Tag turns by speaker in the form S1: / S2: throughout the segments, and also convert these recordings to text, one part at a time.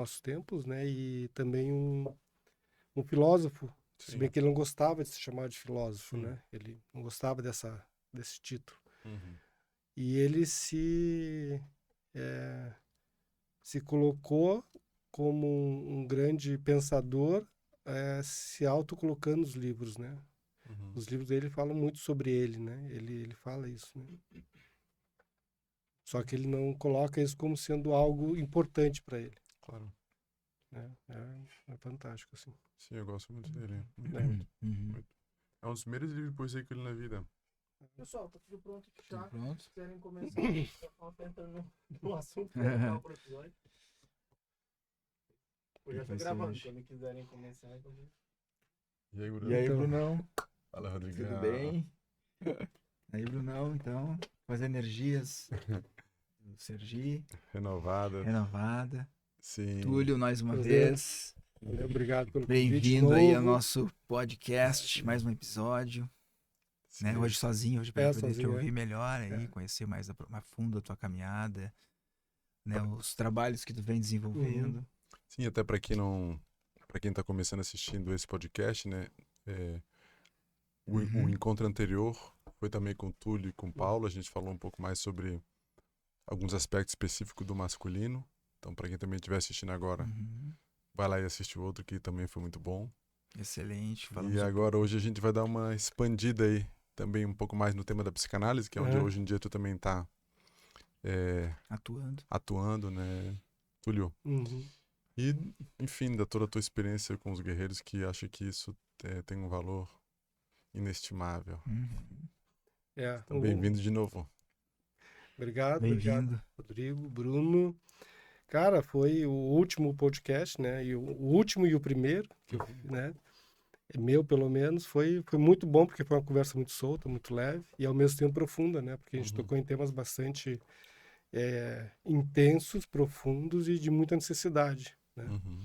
S1: nossos tempos, né? E também um filósofo, se bem
S2: Sim.
S1: que ele não gostava de se chamar de filósofo,
S2: Hum.
S1: né? Ele não gostava desse título.
S2: Uhum.
S1: E ele se colocou como um grande pensador, se autocolocando nos livros, né?
S2: Uhum.
S1: Os livros dele falam muito sobre ele, né? Ele fala isso, né? Só que ele não coloca isso como sendo algo importante para ele,
S2: Claro.
S1: né? É fantástico, assim.
S2: Sim, eu gosto muito dele. Muito,
S1: É.
S2: muito,
S3: Uhum.
S2: muito. É um dos primeiros livros de poesia que eu li na vida.
S4: Pessoal, tá tudo pronto aqui já.
S3: Tudo pronto?
S4: Se quiserem começar, já tá entrando no assunto que é legal pro episódio. Eu já tô
S3: Vai ser
S4: gravando,
S3: hoje.
S4: quando quiserem começar.
S2: E aí,
S3: E aí,
S1: Então,
S3: Brunão?
S2: Fala, Rodrigo.
S3: Tudo bem? Aí, Brunão, então, com as energias do Sergi,
S2: Renovada.
S3: renovada.
S2: Sim.
S3: Túlio, mais uma
S1: Prazer.
S3: vez.
S1: valeu, obrigado pelo convite
S3: Bem-vindo aí ao
S1: novo.
S3: nosso podcast, mais um episódio. Né?
S2: Sim.
S3: Hoje sozinho, hoje para poder te
S1: sozinho,
S3: ouvir melhor aí,
S1: É.
S3: conhecer mais fundo a tua caminhada, né? Os trabalhos que tu vem desenvolvendo.
S2: Sim, até para quem tá começando assistindo esse podcast, né? O encontro anterior foi também com o Túlio e com o Paulo. A gente falou um pouco mais sobre alguns aspectos específicos do masculino. Então, para quem também estiver assistindo agora,
S3: Uhum.
S2: vai lá e assiste o outro que também foi muito bom.
S3: Excelente. Falamos
S2: E agora hoje a gente vai dar uma expandida aí também um pouco mais no tema da psicanálise, que é onde hoje em dia tu também tá
S3: atuando.
S2: né, Túlio?
S1: Uhum.
S2: E, enfim, da toda a tua experiência com os guerreiros, que acho que isso tem um valor inestimável.
S3: Uhum.
S2: Então, bem-vindo de novo.
S1: Obrigado,
S3: Bem-vindo.
S1: Rodrigo, Bruno. Cara, foi o último podcast, né? E o último e o primeiro, que eu, né? Meu, pelo menos, foi muito bom, porque foi uma conversa muito solta, muito leve e ao mesmo tempo profunda, né? Porque a gente tocou em temas bastante intensos, profundos e de muita necessidade, né?
S2: Uhum.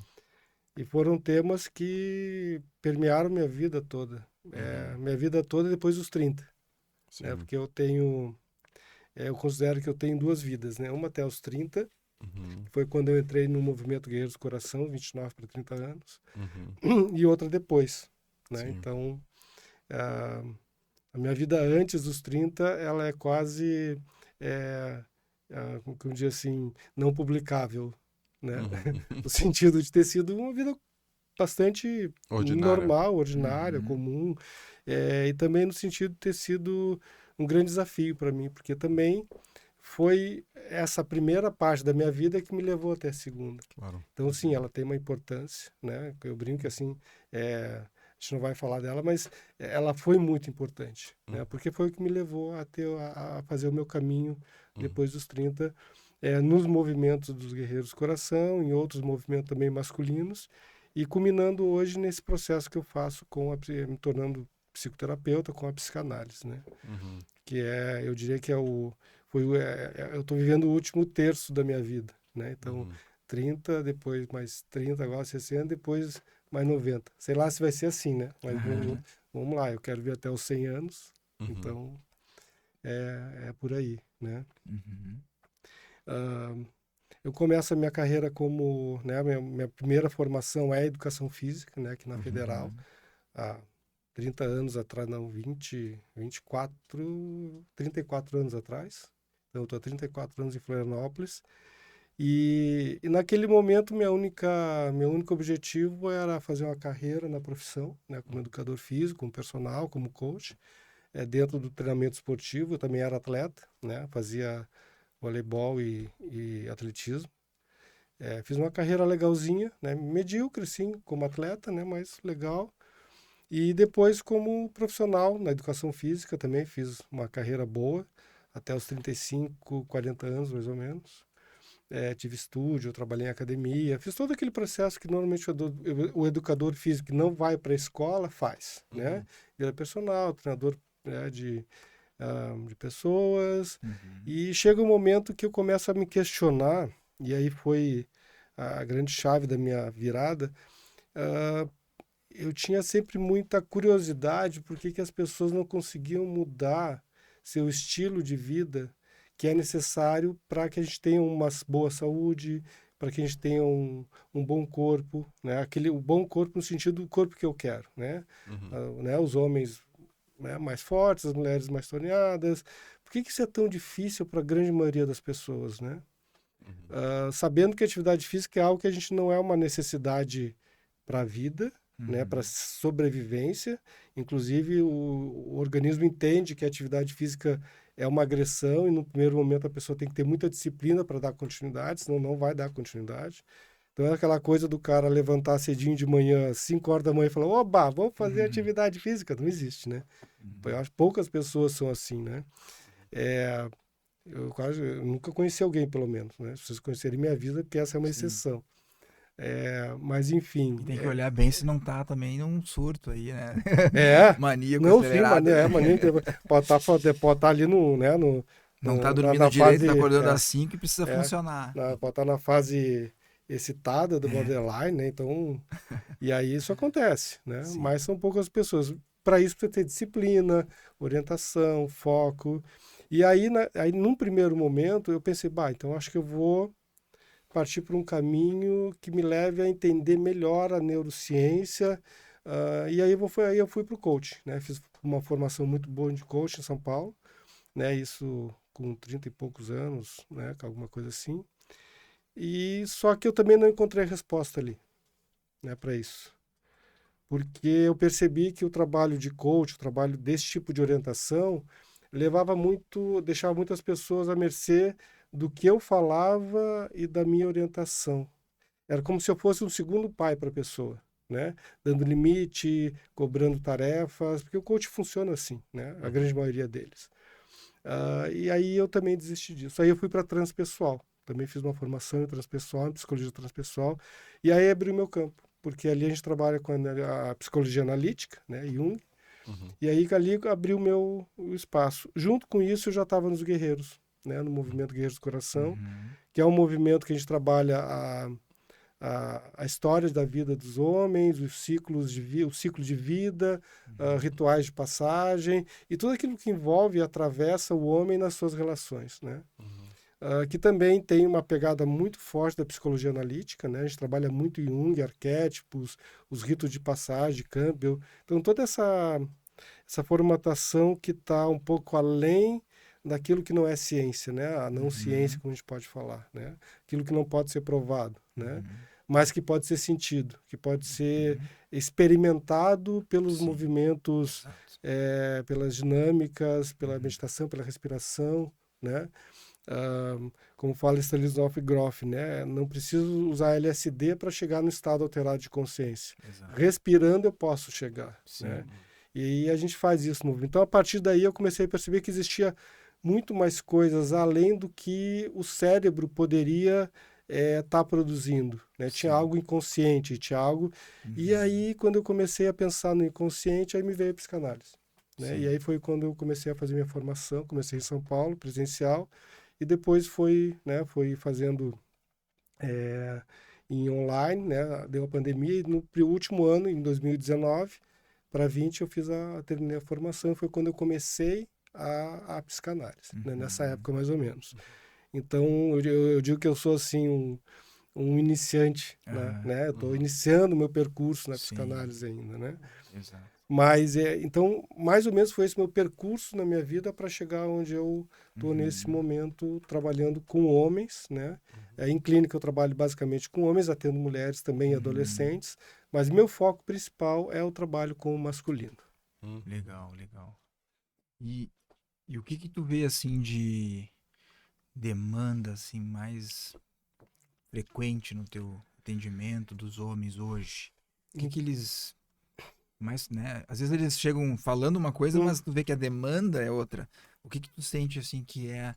S1: E foram temas que permearam minha vida toda. Minha vida toda depois dos 30, né?
S2: Sim.
S1: Porque eu considero que eu tenho duas vidas, né? Uma até os 30,
S2: Uhum.
S1: foi quando eu entrei no movimento Guerreiros do Coração, 29 para 30 anos,
S2: Uhum.
S1: e outra depois, né?
S2: Sim.
S1: Então, a minha vida antes dos 30, ela é quase, como que eu digo assim, não publicável, né?
S2: Uhum.
S1: No sentido de ter sido uma vida bastante
S2: Ordinária.
S1: normal, ordinária,
S3: Uhum.
S1: comum, e também no sentido de ter sido um grande desafio para mim, porque também foi essa primeira parte da minha vida que me levou até a segunda.
S2: Claro.
S1: Então, sim, ela tem uma importância, né? Eu brinco que, assim, a gente não vai falar dela, mas ela foi muito importante, né? Porque foi o que me levou a fazer o meu caminho depois dos 30, nos movimentos dos Guerreiros do Coração, em outros movimentos também masculinos, e culminando hoje nesse processo que eu faço me tornando psicoterapeuta com a psicanálise, né?
S2: Uhum.
S1: Que eu diria que eu estou vivendo o último terço da minha vida, né? Então, 30, depois mais 30, agora 60, depois mais 90. Sei lá se vai ser assim, né? Mas vamos lá, eu quero ver até os 100 anos,
S2: Uhum.
S1: então é por aí, né?
S3: Uhum.
S1: Eu começo a minha carreira como, né, minha primeira formação é educação física, né, aqui na Federal, há 30 anos atrás, não, 34 anos atrás. Então, eu estou há 34 anos em Florianópolis. E naquele momento, meu único objetivo era fazer uma carreira na profissão, né, como educador físico, como personal, como coach. Dentro do treinamento esportivo, eu também era atleta, né, fazia voleibol e atletismo. Fiz uma carreira legalzinha, né, medíocre, sim, como atleta, né, mas legal. E depois, como profissional na educação física, também fiz uma carreira boa, até os 35, 40 anos, mais ou menos. Tive estúdio, trabalhei em academia, fiz todo aquele processo que normalmente o educador físico que não vai para a escola faz, né? Vira personal, treinador, né, de pessoas. E chega um momento que eu começo a me questionar, e aí foi a grande chave da minha virada. Eu tinha sempre muita curiosidade por que as pessoas não conseguiam mudar seu estilo de vida, que é necessário para que a gente tenha uma boa saúde, para que a gente tenha um bom corpo, né? O bom corpo no sentido do corpo que eu quero, né? Né? Os homens, né, mais fortes, as mulheres mais torneadas. Por que isso é tão difícil para a grande maioria das pessoas, né? Sabendo que a atividade física é algo que a gente não é uma necessidade para a vida, né, para sobrevivência. Inclusive, o organismo entende que a atividade física é uma agressão e, no primeiro momento, a pessoa tem que ter muita disciplina para dar continuidade, senão não vai dar continuidade. Então, é aquela coisa do cara levantar cedinho de manhã, 5 horas da manhã, e falar, oba, vamos fazer atividade física. Não existe, né? Eu acho que poucas pessoas são assim, né? Eu nunca conheci alguém, pelo menos, né? Se vocês conhecerem minha vida, porque essa é uma exceção. Mas, enfim...
S3: E tem que olhar bem se não tá também num surto aí, né? Maníaco
S1: Não, sim,
S3: acelerado.
S1: maníaco. Pode estar ali
S3: Não tá dormindo
S1: na
S3: direito,
S1: fase,
S3: tá acordando às 5 e precisa funcionar.
S1: pode estar na fase excitada do borderline, né? Então, e aí isso acontece, né?
S3: Sim.
S1: Mas são poucas pessoas. Para isso precisa ter disciplina, orientação, foco. E aí, num primeiro momento, eu pensei, então acho que eu vou partir para um caminho que me leve a entender melhor a neurociência. E aí eu fui para o coach, né? Fiz uma formação muito boa de coach em São Paulo, né? Isso com 30 e poucos anos, né? Alguma coisa assim. E só que eu também não encontrei resposta ali, né? Para isso. Porque eu percebi que o trabalho de coach, o trabalho desse tipo de orientação, deixava muitas pessoas à mercê do que eu falava e da minha orientação. Era como se eu fosse um segundo pai para a pessoa, né? Dando limite, cobrando tarefas, porque o coach funciona assim, né? A grande maioria deles. E aí eu também desisti disso. Aí eu fui para transpessoal. Também fiz uma formação em transpessoal, em psicologia transpessoal, e aí abriu meu campo, porque ali a gente trabalha com a psicologia analítica, né? Jung, e aí ali abriu o espaço. Junto com isso eu já estava nos Guerreiros, né? No movimento Guerreiros do Coração, que é um movimento que a gente trabalha a história da vida dos homens, o ciclo de vida, rituais de passagem e tudo aquilo que envolve e atravessa o homem nas suas relações, né? Que também tem uma pegada muito forte da psicologia analítica, né? A gente trabalha muito em Jung, arquétipos, os ritos de passagem, Campbell. Então, toda essa formatação que está um pouco além daquilo que não é ciência, né? A não ciência, como a gente pode falar, né? Aquilo que não pode ser provado, né? Mas que pode ser sentido, que pode ser experimentado pelos movimentos, pelas dinâmicas, pela meditação, pela respiração, né? Como fala Stanislav Grof, né? Não preciso usar LSD para chegar no estado alterado de consciência.
S3: Exato.
S1: Respirando eu posso chegar,
S3: Sim.
S1: né? E aí a gente faz isso no movimento. Então, a partir daí, eu comecei a perceber que existia muito mais coisas além do que o cérebro poderia estar produzindo, né? Tinha algo inconsciente, tinha algo... E aí, quando eu comecei a pensar no inconsciente, aí me veio a psicanálise, né? E aí foi quando eu comecei a fazer minha formação, comecei em São Paulo, presencial, e depois foi fazendo em online, né? Deu a pandemia, e no último ano, em 2019, para 20, terminei a formação, e foi quando eu comecei a psicanálise, né? Nessa época, mais ou menos. Então, eu digo que eu sou, assim, um iniciante, né? Eu estou iniciando o meu percurso na psicanálise ainda, né?
S3: Exato.
S1: Mas, então, mais ou menos foi esse meu percurso na minha vida para chegar onde eu estou nesse momento, trabalhando com homens, né? Em clínica eu trabalho basicamente com homens, atendo mulheres também e adolescentes, mas meu foco principal é o trabalho com o masculino.
S3: Legal. E o que tu vê, assim, de demanda, assim, mais frequente no teu atendimento dos homens hoje? O que eles... Mas, né, às vezes eles chegam falando uma coisa, mas tu vê que a demanda é outra. O que tu sente, assim, que é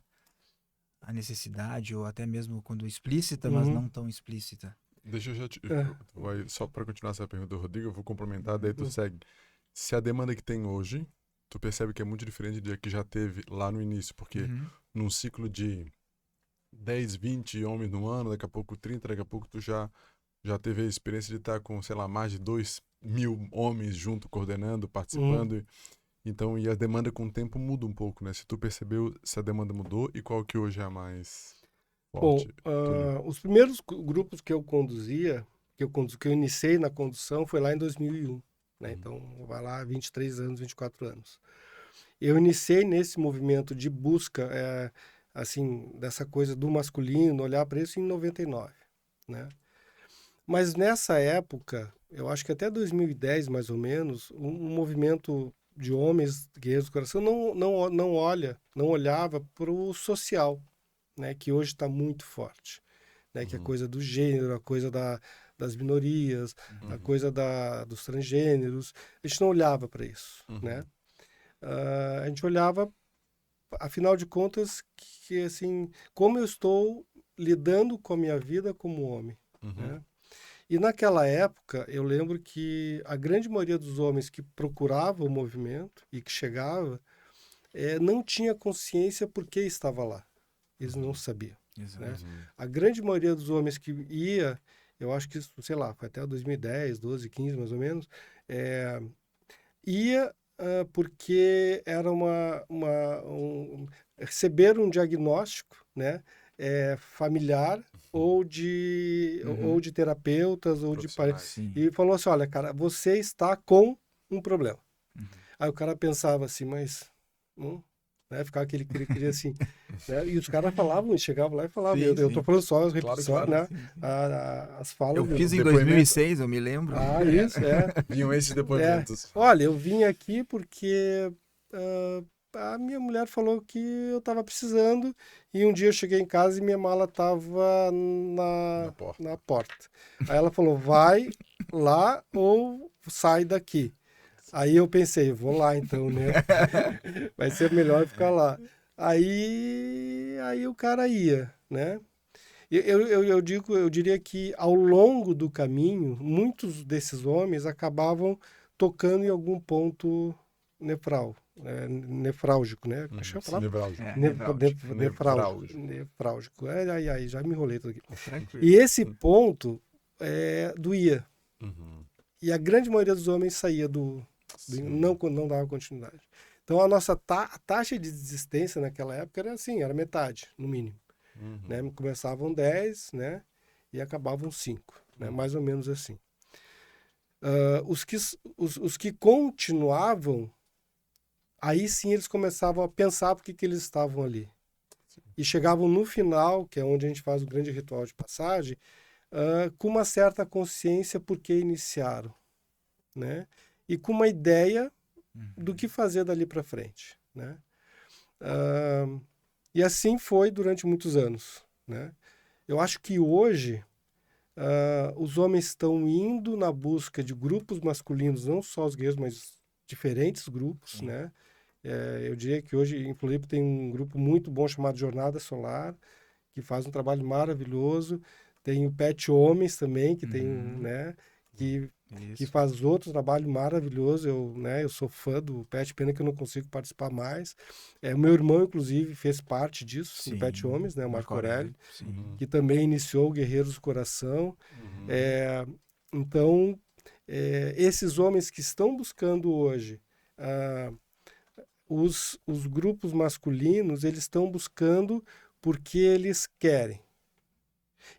S3: a necessidade, ou até mesmo quando explícita, mas não tão explícita?
S2: Deixa eu já só para continuar essa pergunta do Rodrigo, eu vou complementar, daí tu segue. Se a demanda que tem hoje, tu percebe que é muito diferente da que já teve lá no início, porque num ciclo de 10, 20 homens no ano, daqui a pouco 30, daqui a pouco tu já teve a experiência de estar com, sei lá, mais de 2.000 homens junto, coordenando, participando. Então, e a demanda com o tempo muda um pouco, né? Se tu percebeu se a demanda mudou e qual que hoje é a mais...
S1: Bom,
S2: forte. Túlio?
S1: os primeiros grupos que eu conduzia, que eu iniciei na condução, foi lá em 2001, né? Então, vai lá 23 anos, 24 anos. Eu iniciei nesse movimento de busca, assim, dessa coisa do masculino, olhar para isso em 99, né? Mas nessa época, eu acho que até 2010, mais ou menos, um movimento de homens guerreiros do coração não olhava para o social, né? Que hoje está muito forte, né? Que é a coisa do gênero, a coisa das minorias, a coisa dos transgêneros. A gente não olhava para isso, né? A gente olhava, afinal de contas, que assim, como eu estou lidando com a minha vida como homem, né? E naquela época, eu lembro que a grande maioria dos homens que procurava o movimento e que chegava, não tinha consciência por que estava lá. Eles não sabiam, né? A grande maioria dos homens que ia, eu acho que, sei lá, foi até 2010, 12, 15 mais ou menos, ia porque era receber um diagnóstico, né, familiar ou de terapeutas ou de
S3: Sim.
S1: e falou assim, olha, cara, você está com um problema. Aí o cara pensava assim, mas né, ficava aquele cri assim, né? E os caras falavam, chegavam lá e falavam,
S3: Sim,
S1: eu tô
S3: sim.
S1: falando só as
S2: Claro,
S1: repetições,
S2: claro.
S1: né?
S3: Sim, sim.
S1: As falas.
S3: Eu fiz em
S2: Depoimento.
S3: 2006, eu me lembro.
S1: Isso,
S2: Vinham esses depoimentos.
S1: Olha, eu vim aqui porque a minha mulher falou que eu estava precisando e um dia eu cheguei em casa e minha mala estava na porta. Aí ela falou, vai lá ou sai daqui. Aí eu pensei, vou lá então, né? Vai ser melhor ficar lá. Aí o cara ia, né? Eu diria que ao longo do caminho, muitos desses homens acabavam tocando em algum ponto nefrálgico, né? Deixa eu falar.
S2: Nevrálgico.
S1: Nefrálgico. Nefrálgico. Aí, já me enrolei tudo aqui.
S3: Tranquilo.
S1: E esse ponto doía.
S2: Uhum.
S1: E a grande maioria dos homens saía não dava continuidade. Então a nossa taxa de desistência naquela época era assim, era metade, no mínimo. Né? Começavam 10, né? E acabavam 5, né? Mais ou menos assim. Os que continuavam, aí sim eles começavam a pensar por que eles estavam ali. E chegavam no final, que é onde a gente faz o grande ritual de passagem, com uma certa consciência por que iniciaram, né? E com uma ideia do que fazer dali para frente, né? E assim foi durante muitos anos, né? Eu acho que hoje os homens estão indo na busca de grupos masculinos, não só os gays, mas diferentes grupos, né? Eu diria que hoje em Floripa tem um grupo muito bom chamado Jornada Solar, que faz um trabalho maravilhoso. Tem o Pet Homens também, que tem, né? Que faz outro trabalho maravilhoso. Eu sou fã do Pet, pena que eu não consigo participar mais. O meu irmão, inclusive, fez parte disso, do Pet Homens, né? O Marco Aurélio, que também iniciou o Guerreiros do Coração. Então, esses homens que estão buscando hoje os grupos masculinos, eles estão buscando porque eles querem.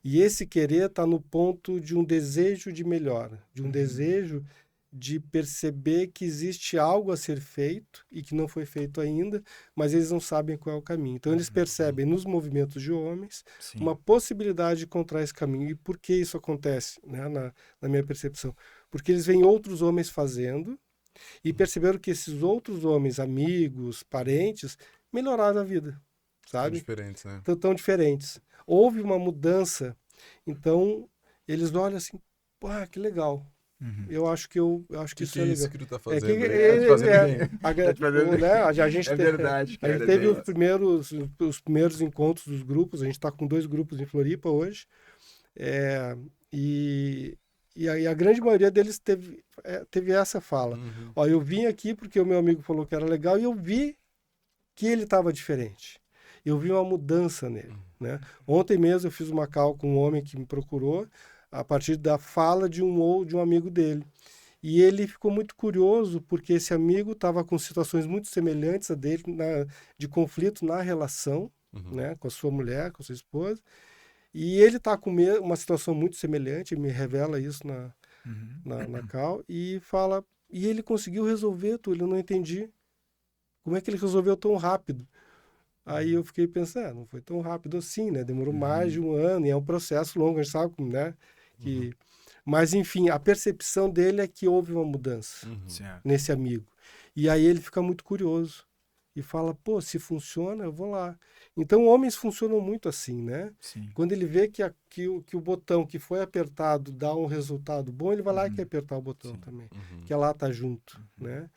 S1: E esse querer está no ponto de um desejo de melhora, de um desejo de perceber que existe algo a ser feito e que não foi feito ainda, mas eles não sabem qual é o caminho. Então eles percebem nos movimentos de homens uma possibilidade de encontrar esse caminho. E por que isso acontece, né, na minha percepção? Porque eles veem outros homens fazendo e perceberam que esses outros homens, amigos, parentes, melhoraram a vida, sabe?
S2: Diferentes, né?
S1: Tão diferentes. Houve uma mudança, então eles olham assim, que legal. Eu acho que isso é legal.
S2: Isso que tu tá fazendo?
S1: A gente
S3: É verdade, cara.
S1: A gente teve os primeiros encontros dos grupos, a gente está com 2 grupos em Floripa hoje, e a grande maioria deles teve essa fala. Ó, eu vim aqui porque o meu amigo falou que era legal e eu vi que ele estava diferente. Eu vi uma mudança nele, né? Ontem mesmo eu fiz uma call com um homem que me procurou a partir da fala de um amigo dele. E ele ficou muito curioso porque esse amigo estava com situações muito semelhantes a dele de conflito na relação, né? Com a sua mulher, com a sua esposa. E ele está com uma situação muito semelhante, ele me revela isso na call, e fala, e ele conseguiu resolver, Túlio, eu não entendi. Como é que ele resolveu tão rápido? Aí eu fiquei pensando, não foi tão rápido assim, né? Demorou mais de um ano, e é um processo longo, a gente sabe, né? Que... Mas, enfim, a percepção dele é que houve uma mudança nesse amigo. E aí ele fica muito curioso e fala, pô, se funciona, eu vou lá. Então, homens funcionam muito assim, né?
S3: Sim.
S1: Quando ele vê que o botão que foi apertado dá um resultado bom, ele vai lá e quer apertar o botão também. Quer lá estar junto, né?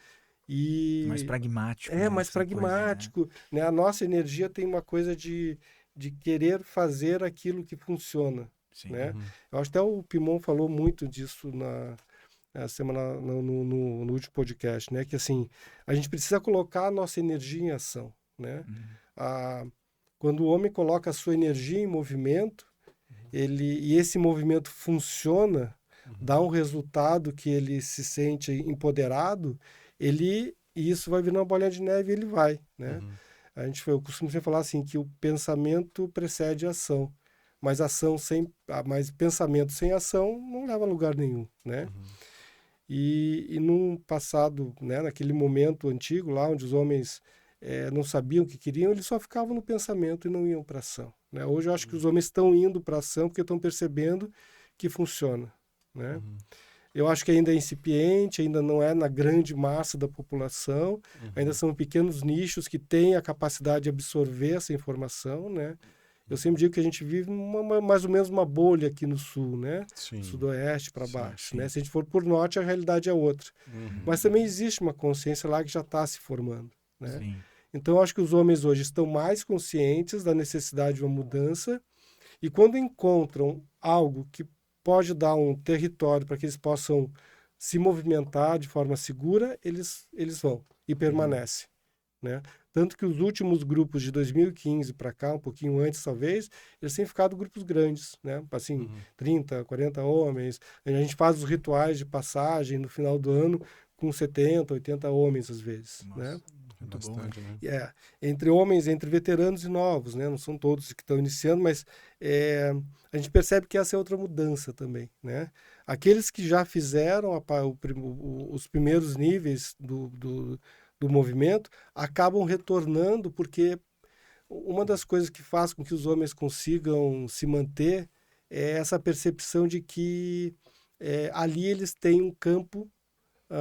S1: E...
S3: Mais pragmático.
S1: É,
S3: né,
S1: mais
S3: essa coisa,
S1: pragmático. Né? A nossa energia tem uma coisa de querer fazer aquilo que funciona.
S3: Sim.
S1: Né? Eu acho que até o Pimon falou muito disso na semana, no último podcast, né? Que assim, a gente precisa colocar a nossa energia em ação. Né? Quando o homem coloca a sua energia em movimento, e esse movimento funciona, dá um resultado que ele se sente empoderado, e isso vai virar uma bolinha de neve e ele vai. Né? Eu costumo sempre falar assim, que o pensamento precede a ação. Mas mas pensamento sem ação não leva a lugar nenhum, né? E num passado, né, naquele momento antigo lá, onde os homens não sabiam o que queriam, eles só ficavam no pensamento e não iam para ação, né? Hoje eu acho que os homens estão indo para ação porque estão percebendo que funciona, né? Eu acho que ainda é incipiente, ainda não é na grande massa da população, ainda são pequenos nichos que têm a capacidade de absorver essa informação, né? Eu sempre digo que a gente vive mais ou menos uma bolha aqui no sul, né? Sudoeste para baixo, né? Se a gente for por norte, a realidade é outra. Mas também existe uma consciência lá que já está se formando, né?
S3: Sim.
S1: Então, eu acho que os homens hoje estão mais conscientes da necessidade de uma mudança e quando encontram algo que pode dar um território para que eles possam se movimentar de forma segura, eles vão e permanecem, né? Tanto que os últimos grupos de 2015 para cá, um pouquinho antes talvez, eles têm ficado grupos grandes, né? Assim, 30, 40 homens. A gente faz os rituais de passagem no final do ano com 70, 80 homens às vezes, né?
S3: Muito
S2: Bastante,
S3: bom.
S2: né?
S1: Entre homens, entre veteranos e novos, né? Não são todos que estão iniciando, mas a gente percebe que essa é outra mudança também, né? Aqueles que já fizeram os primeiros níveis do movimento acabam retornando porque uma das coisas que faz com que os homens consigam se manter é essa percepção de que ali eles têm um campo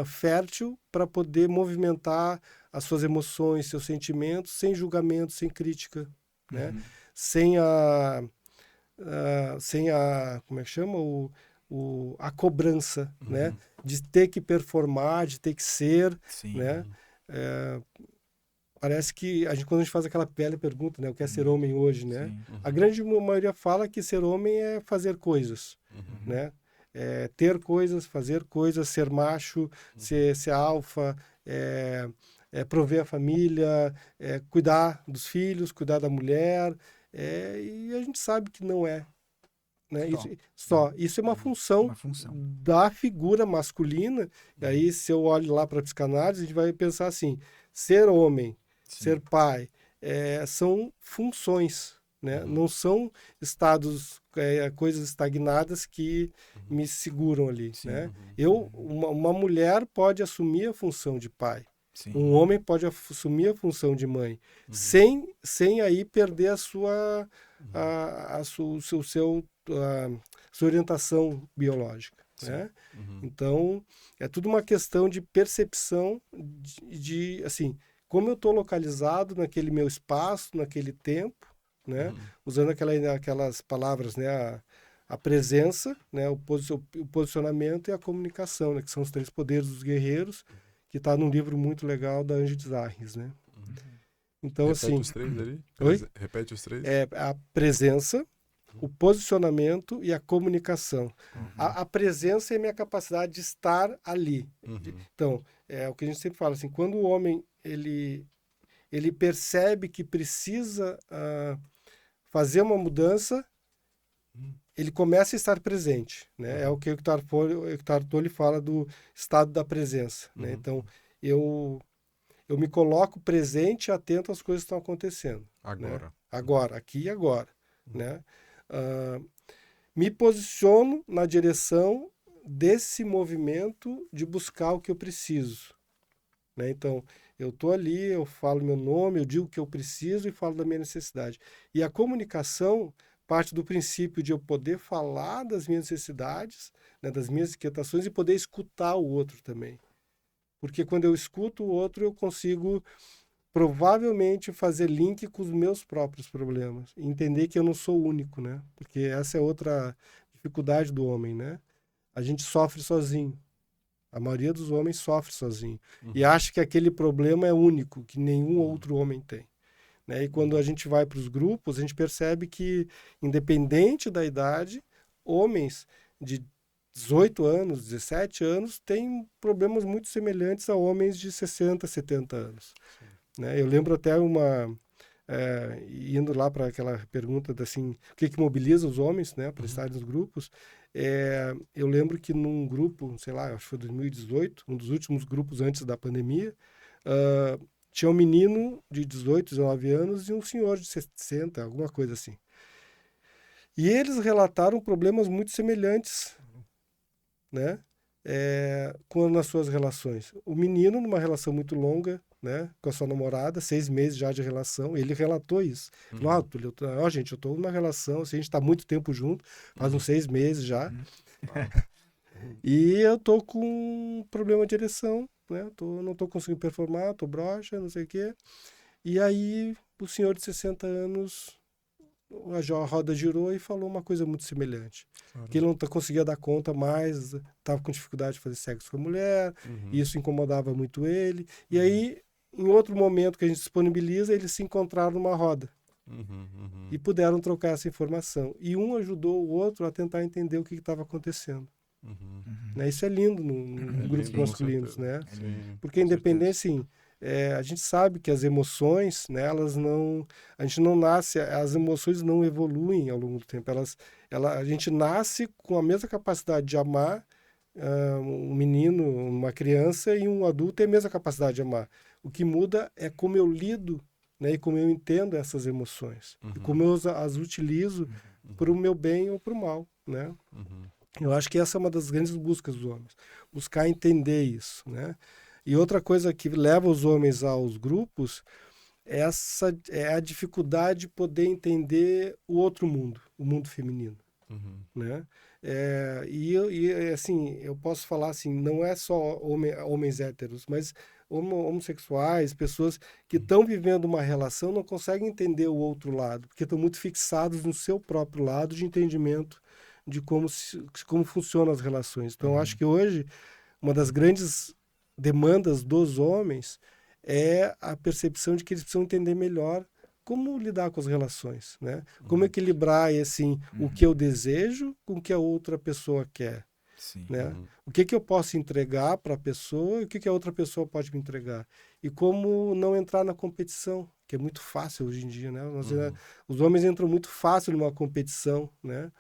S1: fértil para poder movimentar as suas emoções, seus sentimentos, sem julgamento, sem crítica, né? Sem como é que chama? A cobrança, né? De ter que performar, de ter que ser, né? Parece que quando a gente faz aquela velha pergunta, né? O que é ser homem hoje, né? A grande maioria fala que ser homem é fazer coisas, né? Ter coisas, fazer coisas, ser macho, ser alfa, prover a família, cuidar dos filhos, cuidar da mulher, e a gente sabe que não é. Né? Isso é uma função da figura masculina. E aí, se eu olho lá para a psicanálise, a gente vai pensar assim, ser homem, ser pai, são funções, né? Não são estados, coisas estagnadas que me seguram ali, né? Uma mulher pode assumir a função de pai, um homem pode assumir a função de mãe, sem aí perder a sua orientação biológica, né? Então, é tudo uma questão de percepção de assim, como eu estou localizado naquele meu espaço, naquele tempo, né? Usando aquelas palavras, né? A presença, né? O posicionamento e a comunicação, né? Que são os 3 poderes dos guerreiros, que está num livro muito legal da Angie Dizarres, né? Então,
S2: Repete
S1: assim...
S2: os 3 ali?
S1: Oi?
S2: Repete os 3?
S1: A presença, o posicionamento e a comunicação. A presença é a minha capacidade de estar ali. Então, é o que a gente sempre fala, assim, quando o homem ele percebe que precisa fazer uma mudança, ele começa a estar presente, né? É o que o Hector Tolle fala do estado da presença, né? Então, eu me coloco presente e atento às coisas que estão acontecendo.
S2: Agora.
S1: Né? Agora, aqui e agora. Né? Me posiciono na direção desse movimento de buscar o que eu preciso. Né? Então, eu estou ali, eu falo meu nome, eu digo o que eu preciso e falo da minha necessidade. E a comunicação parte do princípio de eu poder falar das minhas necessidades, né, das minhas inquietações e poder escutar o outro também. Porque quando eu escuto o outro, eu consigo provavelmente fazer link com os meus próprios problemas. Entender que eu não sou único, né? Porque essa é outra dificuldade do homem, né? A gente sofre sozinho. A maioria dos homens sofre sozinho. E acha que aquele problema é único, que nenhum outro homem tem. Né? E quando a gente vai para os grupos, a gente percebe que, independente da idade, homens de 18 anos, 17 anos, têm problemas muito semelhantes a homens de 60, 70 anos. Né? Eu lembro até indo lá para aquela pergunta assim, o que mobiliza os homens, né, para estarem nos grupos. Eu lembro que num grupo, sei lá, acho que foi 2018, um dos últimos grupos antes da pandemia, tinha um menino de 18, 19 anos e um senhor de 60, alguma coisa assim. E eles relataram problemas muito semelhantes, né, nas suas relações. O menino, numa relação muito longa, né, com a sua namorada, 6 meses já de relação, ele relatou isso. Falou, gente, eu estou numa relação, assim, a gente está muito tempo junto, faz uns 6 meses já, e eu estou com um problema de ereção, né, não estou conseguindo performar, estou broxa, não sei o quê. E aí o senhor de 60 anos, a roda girou e falou uma coisa muito semelhante. Que ele não conseguia dar conta mais, estava com dificuldade de fazer sexo com a mulher, e isso incomodava muito ele. E aí, em outro momento que a gente disponibiliza, eles se encontraram numa roda. E puderam trocar essa informação. E um ajudou o outro a tentar entender o que estava acontecendo. Né? Isso é lindo no grupos masculinos, né? Porque independente, assim, a gente sabe que as emoções, né, a gente não nasce, as emoções não evoluem ao longo do tempo. A gente nasce com a mesma capacidade de amar um menino, uma criança, e um adulto tem a mesma capacidade de amar. O que muda é como eu lido, né, e como eu entendo essas emoções. E como eu as utilizo para o meu bem ou para o mal, né? Eu acho que essa é uma das grandes buscas dos homens. Buscar entender isso, né? E outra coisa que leva os homens aos grupos é a dificuldade de poder entender o outro mundo, o mundo feminino, né? Assim, eu posso falar assim, não é só homens héteros, mas homossexuais, pessoas que estão vivendo uma relação não conseguem entender o outro lado, porque estão muito fixados no seu próprio lado de entendimento de como funcionam as relações. Então, eu acho que hoje uma das grandes demandas dos homens é a percepção de que eles precisam entender melhor como lidar com as relações, né? Como equilibrar assim, o que eu desejo com o que a outra pessoa quer.
S3: Sim.
S1: Né? O que eu posso entregar para a pessoa e o que a outra pessoa pode me entregar. E como não entrar na competição, que é muito fácil hoje em dia, né? Os homens entram muito fácil numa competição, né?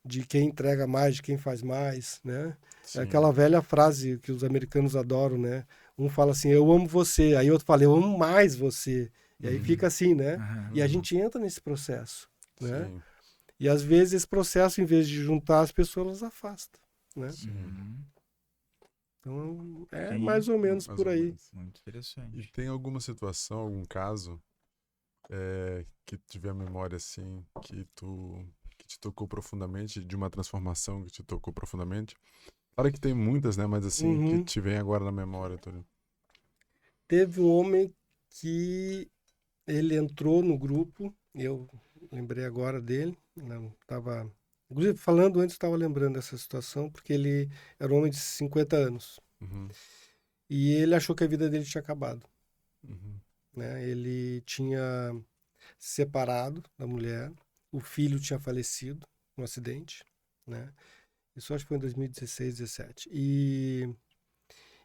S1: De quem entrega mais, de quem faz mais, né? É aquela velha frase que os americanos adoram, né? Um fala assim, eu amo você, aí outro fala, eu amo mais você. E aí fica assim, né? E a gente entra nesse processo, né? E às vezes esse processo, em vez de juntar as pessoas, elas afastam, né? Então, mais ou menos por aí.
S3: Muito interessante.
S2: E tem alguma situação, algum caso que tiver memória assim, que te tocou profundamente, de uma transformação que te tocou profundamente? Claro que tem muitas, né? Mas assim, que te vem agora na memória, Túlio.
S1: Teve um homem que ele entrou no grupo, eu lembrei agora dele, não estava, inclusive falando antes, estava lembrando dessa situação, porque ele era um homem de 50 anos. E ele achou que a vida dele tinha acabado. Né? Ele tinha se separado da mulher, o filho tinha falecido num acidente, né? Isso acho que foi em 2016, 17. E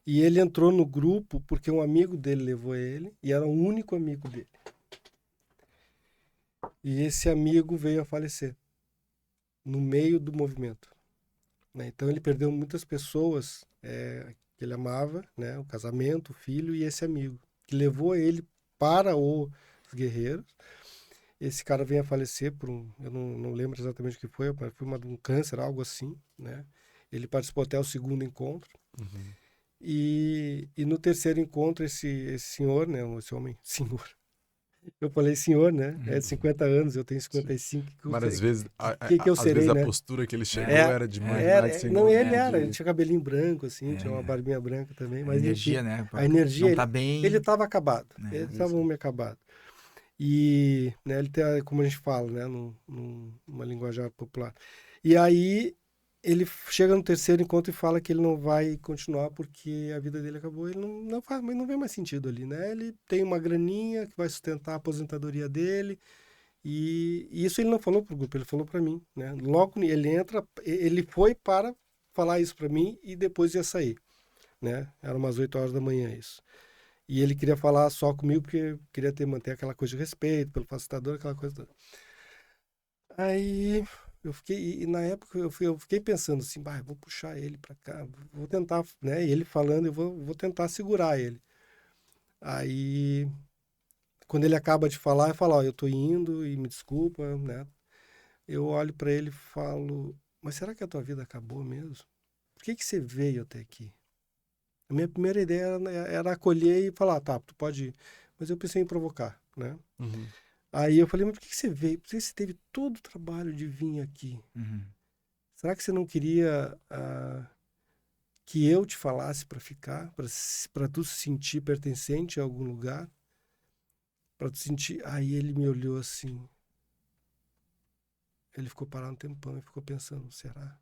S1: ele entrou no grupo porque um amigo dele levou ele, e era o único amigo dele. E esse amigo veio a falecer no meio do movimento. Né? Então ele perdeu muitas pessoas que ele amava, né? O casamento, o filho e esse amigo, que levou ele para os guerreiros. Esse cara veio a falecer por eu não lembro exatamente o que foi, mas foi um câncer, algo assim, né? Ele participou até o segundo encontro.
S2: Uhum.
S1: E no terceiro encontro, esse senhor, né? Esse homem, senhor. Eu falei senhor, né? É de 50 anos, eu tenho 55.
S2: Mas às vezes,
S1: que eu
S2: às
S1: serei,
S2: vezes a
S1: né?
S2: postura que ele chegou
S1: É,
S2: era de mais senhor.
S1: não, ele
S2: né?
S1: ele tinha cabelinho branco, assim, tinha uma barbinha branca também,
S3: A
S1: mas
S3: energia,
S1: enfim,
S3: né?
S1: a energia,
S3: Não tá bem.
S1: ele estava acabado,
S3: É,
S1: ele estava um homem acabado. E, né, ele tem, como a gente fala, né, numa linguagem popular. E aí, ele chega no terceiro encontro e fala que ele não vai continuar porque a vida dele acabou, ele não vê mais sentido ali, né? Ele tem uma graninha que vai sustentar a aposentadoria dele, e isso ele não falou pro grupo, ele falou para mim, né? Logo ele entra, ele foi para falar isso para mim e depois ia sair, né? Era umas 8 horas da manhã isso. E ele queria falar só comigo porque queria manter aquela coisa de respeito pelo facilitador, aquela coisa toda. Aí eu fiquei, e na época eu fiquei pensando assim, bah, eu vou puxar ele para cá, vou tentar, né? E ele falando, eu vou tentar segurar ele. Aí quando ele acaba de falar, eu falo, ó, eu tô indo e me desculpa, né? Eu olho para ele e falo, mas será que a tua vida acabou mesmo? Por que você veio até aqui? A minha primeira ideia era acolher e falar, tá, tu pode ir. Mas eu pensei em provocar, né?
S2: Uhum.
S1: Aí eu falei, mas por que você veio? Por que você teve todo o trabalho de vir aqui?
S3: Uhum.
S1: Será que você não queria que eu te falasse para ficar? Para tu se sentir pertencente a algum lugar? Para tu sentir... Aí ele me olhou assim. Ele ficou parado um tempão e ficou pensando, será?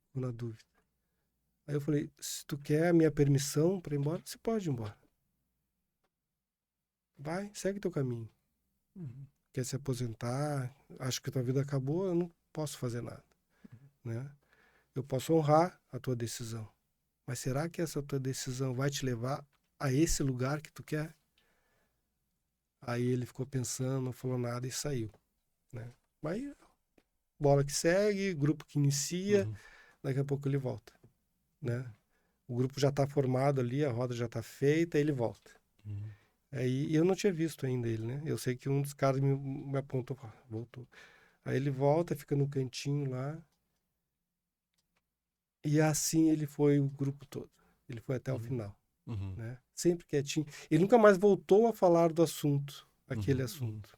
S1: Ficou na dúvida. Aí eu falei, se tu quer a minha permissão para ir embora, você pode ir embora. Vai, segue teu caminho.
S2: Uhum.
S1: Quer se aposentar, acho que tua vida acabou, eu não posso fazer nada, né? Eu posso honrar a tua decisão, mas será que essa tua decisão vai te levar a esse lugar que tu quer? Aí ele ficou pensando, não falou nada e saiu, né? Mas bola que segue, grupo que inicia,
S2: Uhum.
S1: daqui a pouco ele volta, né? O grupo já está formado ali, a roda já está feita, ele volta.
S2: Uhum.
S1: Aí eu não tinha visto ainda ele, né? Eu sei que um dos caras me apontou, voltou. Aí ele volta, fica no cantinho lá. E assim ele foi o grupo todo. Ele foi até o final,
S2: Uhum.
S1: né? Sempre quietinho. Ele nunca mais voltou a falar do assunto, aquele
S2: Uhum.
S1: assunto,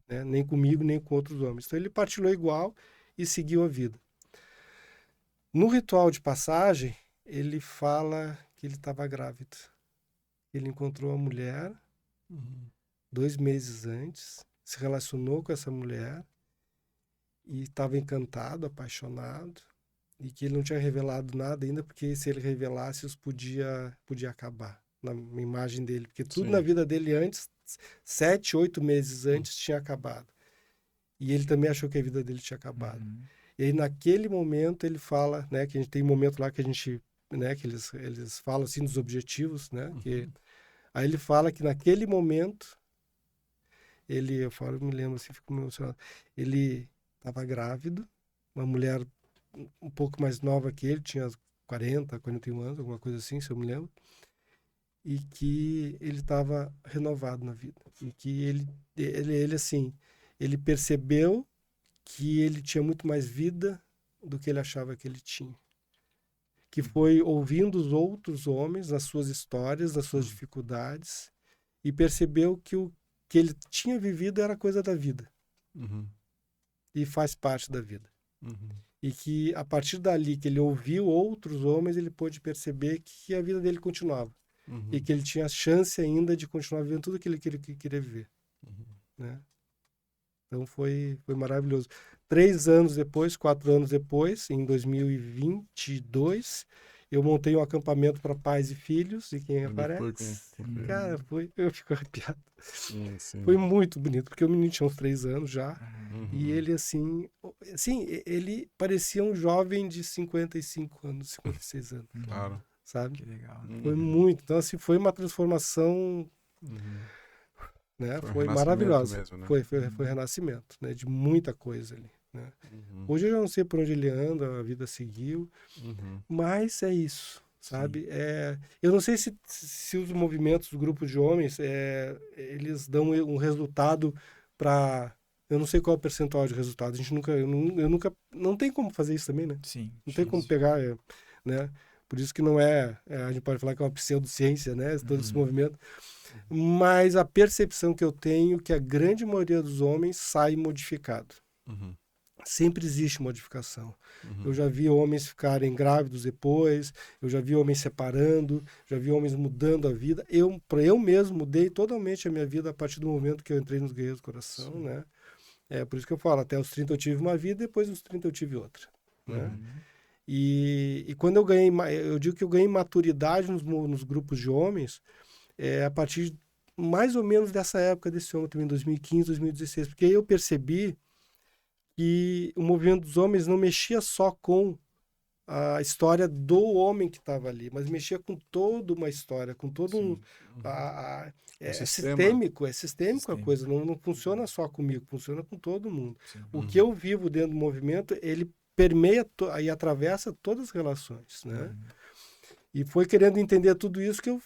S1: né? Nem comigo, nem com outros homens. Então ele partilhou igual e seguiu a vida. No ritual de passagem, ele fala que ele estava grávido. Ele encontrou a mulher
S2: Uhum.
S1: 2 meses antes, se relacionou com essa mulher e estava encantado, apaixonado, e que ele não tinha revelado nada ainda, porque se ele revelasse, isso podia acabar na imagem dele, porque tudo
S2: Sim.
S1: na vida dele antes, 7, 8 meses antes, tinha acabado. E ele também achou que a vida dele tinha acabado.
S3: Uhum.
S1: E aí, naquele momento, ele fala, né, que a gente tem um momento lá que a gente, né, que eles falam assim dos objetivos, né, que aí ele fala que naquele momento eu me lembro assim, fico emocionado. Ele estava grávido, uma mulher um pouco mais nova que ele, tinha 40, 41 anos, alguma coisa assim, se eu me lembro. E que ele estava renovado na vida. E que ele assim, ele percebeu que ele tinha muito mais vida do que ele achava que ele tinha. Que foi ouvindo os outros homens, nas suas histórias, nas suas dificuldades, e percebeu que o que ele tinha vivido era coisa da vida.
S2: Uhum.
S1: E faz parte da vida.
S2: Uhum.
S1: E que a partir dali que ele ouviu outros homens, ele pôde perceber que a vida dele continuava.
S2: Uhum.
S1: E que ele tinha a chance ainda de continuar vivendo tudo aquilo que ele queria viver.
S2: Uhum.
S1: Né? Então foi maravilhoso. 3 anos depois, 4 anos depois, em 2022, eu montei um acampamento para pais e filhos, e quem
S2: Ele foi
S1: aparece?
S2: com
S1: Cara, eu fico arrepiado.
S2: Sim, sim.
S1: Foi muito bonito, porque o menino tinha uns 3 anos já.
S2: Uhum.
S1: E ele, assim, ele parecia um jovem de 55 anos, 56 anos,
S2: Claro.
S1: sabe?
S3: Que legal. Né?
S1: Foi muito. Então, assim, foi uma transformação,
S2: Uhum.
S1: né?
S2: Foi um
S1: Foi
S2: renascimento
S1: maravilhosa.
S2: mesmo, né?
S1: Foi renascimento, né? De muita coisa ali, né?
S2: Uhum.
S1: Hoje eu já não sei por onde ele anda, a vida seguiu,
S2: Uhum.
S1: mas é isso, sabe? Eu não sei se os movimentos, os grupos de homens, eles dão um resultado para... Eu não sei qual é o percentual de resultado. A gente nunca... Eu nunca... Não tem como fazer isso também, né?
S3: Sim.
S1: Não tem como pegar, né? Por isso que não é... A gente pode falar que é uma pseudociência, né? Todo esse movimento. Mas a percepção que eu tenho é que a grande maioria dos homens sai modificado.
S2: Uhum.
S1: Sempre existe modificação. Eu já vi homens ficarem grávidos depois, eu já vi homens separando, já vi homens mudando a vida. Eu mesmo mudei totalmente a minha vida a partir do momento que eu entrei nos Guerreiros do Coração,
S2: Sim.
S1: né? Por isso que eu falo, até os 30 eu tive uma vida, depois dos 30 eu tive outra, né? E quando eu digo que eu ganhei maturidade nos grupos de homens, a partir mais ou menos dessa época desse homem também, 2015, 2016, porque aí eu percebi que o movimento dos homens não mexia só com a história do homem que estava ali, mas mexia com toda uma história, com todo
S2: Sim.
S1: é
S2: sistema.
S1: sistêmico a coisa, não funciona só comigo, funciona com todo mundo.
S3: Sim.
S1: O que eu vivo dentro do movimento, ele permeia e atravessa todas as relações, né? E foi querendo entender tudo isso que eu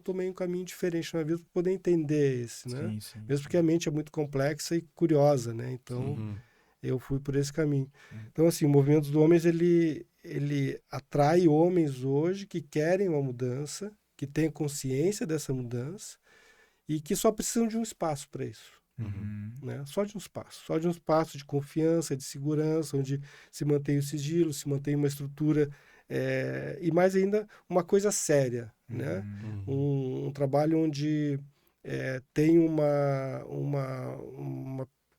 S1: tomei um caminho diferente na vida para poder entender esse, né?
S3: Sim.
S1: Mesmo porque a mente é muito complexa e curiosa, né? Então, eu fui por esse caminho. Então, assim, o movimento dos homens, ele atrai homens hoje que querem uma mudança, que têm consciência dessa mudança e que só precisam de um espaço para isso. Né? Só de um espaço de confiança, de segurança, onde se mantém o sigilo, se mantém uma estrutura e mais ainda uma coisa séria, né? Um trabalho onde tem uma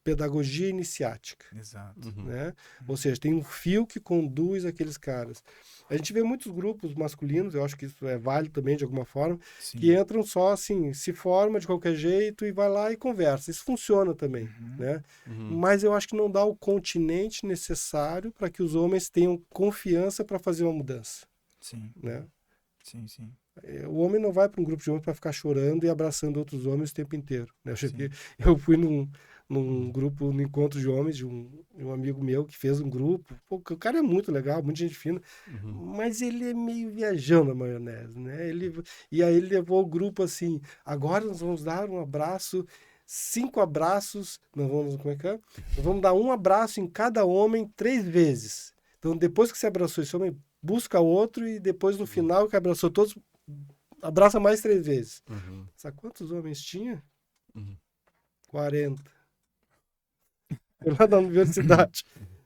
S1: pedagogia iniciática.
S3: Exato.
S1: Né? Ou seja, tem um fio que conduz aqueles caras. A gente vê muitos grupos masculinos, eu acho que isso é válido também de alguma forma,
S3: Sim.
S1: que entram só assim, se forma de qualquer jeito e vai lá e conversa. Isso funciona também, né? Mas eu acho que não dá o continente necessário para que os homens tenham confiança para fazer uma mudança.
S3: Sim.
S1: Né?
S3: Sim.
S1: O homem não vai para um grupo de homens para ficar chorando e abraçando outros homens o tempo inteiro. Né? Eu fui num grupo, num encontro de homens de um amigo meu que fez um grupo. Pô, o cara é muito legal, muita gente fina, mas ele é meio viajão na maionese, né? E aí ele levou o grupo assim, agora nós vamos dar um abraço, 5 abraços, como é que é? Nós vamos dar um abraço em cada homem 3 vezes. Então, depois que você abraçou esse homem, busca outro e depois no final que abraçou todos, abraça mais 3 vezes. Sabe quantos homens tinha? 40. Eu lá na universidade.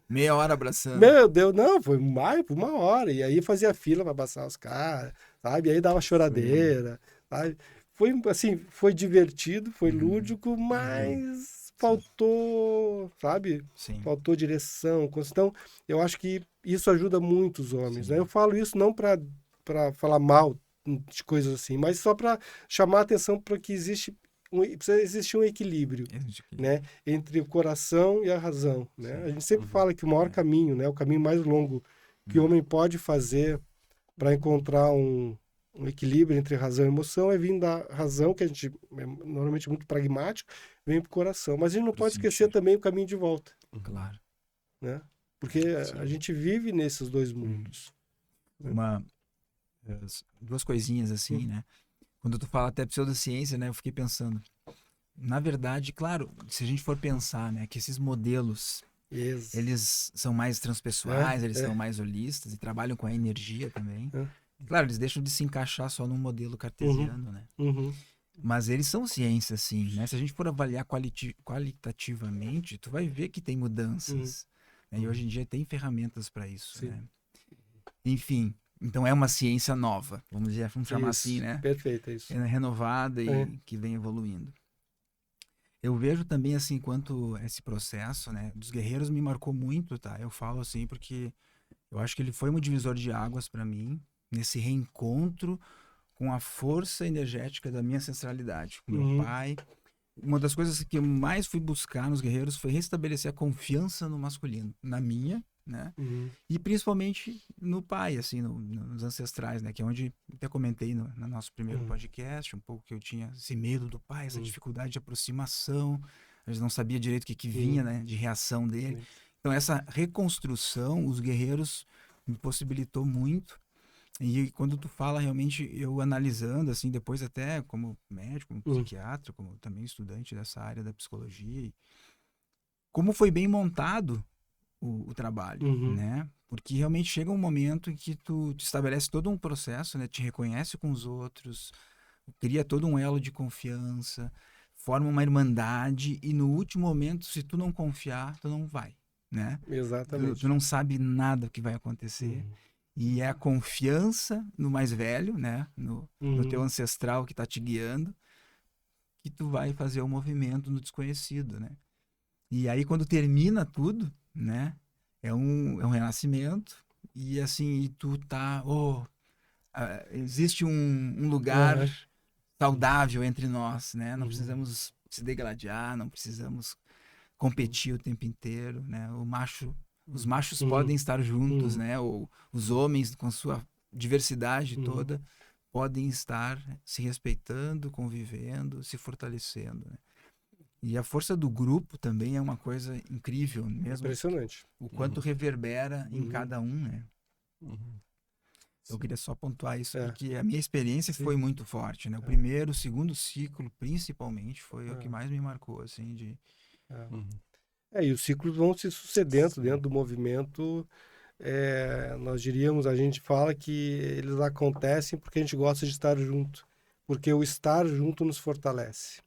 S3: Meia hora abraçando.
S1: Meu Deus, não, foi mais por 1 hora. E aí fazia fila para abraçar os caras, sabe? E aí dava choradeira, sabe? Foi assim, foi divertido, foi lúdico, mas faltou, sabe?
S3: Sim.
S1: Faltou direção. Então, eu acho que isso ajuda muito os homens, né? Eu falo isso não para falar mal de coisas assim, mas só para chamar a atenção para que precisa existir um equilíbrio, né, entre o coração e a razão, né? A gente sempre fala que o maior caminho, né, o caminho mais longo que o homem pode fazer para encontrar um equilíbrio entre razão e emoção é vir da razão, que a gente é normalmente muito pragmático, vem para o coração. Mas a gente não pode esquecer também o caminho de volta.
S3: Claro.
S1: Né? Porque a gente vive nesses dois mundos.
S3: Duas coisinhas assim, né? Quando tu fala até pseudociência, né? Eu fiquei pensando. Na verdade, claro, se a gente for pensar, né? Que esses modelos, eles são mais transpessoais, eles são mais holistas e trabalham com a energia também. Claro, eles deixam de se encaixar só num modelo cartesiano, né? Mas eles são ciência, sim, né? Se a gente for avaliar qualitativamente, tu vai ver que tem mudanças. Né? E hoje em dia tem ferramentas para isso, né? Enfim, então é uma ciência nova, vamos chamar assim, né?
S1: Perfeito, é isso.
S3: Renovada e que vem evoluindo. Eu vejo também, assim, quanto esse processo, né, dos guerreiros me marcou muito, tá? Eu falo assim porque eu acho que ele foi um divisor de águas para mim, nesse reencontro com a força energética da minha ancestralidade, com meu pai. Uma das coisas que eu mais fui buscar nos guerreiros foi restabelecer a confiança no masculino, na minha, né? E principalmente no pai, assim, nos ancestrais, né? Que é onde até comentei no nosso primeiro podcast, um pouco que eu tinha esse medo do pai, essa dificuldade de aproximação, a gente não sabia direito o que vinha, né? De reação dele. Então essa reconstrução, os guerreiros me possibilitou muito. E quando tu fala, realmente, eu analisando, assim, depois até como médico, como psiquiatra, como também estudante dessa área da psicologia, como foi bem montado o trabalho, né? Porque realmente chega um momento em que tu estabelece todo um processo, né? Te reconhece com os outros, cria todo um elo de confiança, forma uma irmandade e no último momento, se tu não confiar, tu não vai, né?
S1: Exatamente.
S3: Tu não sabe nada o que vai acontecer. E é a confiança no mais velho, né? No teu ancestral que está te guiando, que tu vai fazer o movimento no desconhecido, né? E aí quando termina tudo, né? É um renascimento e assim, e tu tá, existe um lugar saudável entre nós, né? Não precisamos se degladiar, não precisamos competir o tempo inteiro, né? Os machos podem estar juntos, né? Ou os homens com sua diversidade toda podem estar se respeitando, convivendo, se fortalecendo, né? E a força do grupo também é uma coisa incrível mesmo.
S1: Impressionante.
S3: O quanto reverbera em cada um, né? Eu queria só pontuar isso, porque a minha experiência foi muito forte, né? O primeiro, o segundo ciclo, principalmente, foi o que mais me marcou, assim, de...
S1: E os ciclos vão se sucedendo dentro do movimento. Nós diríamos, a gente fala que eles acontecem porque a gente gosta de estar junto, porque o estar junto nos fortalece.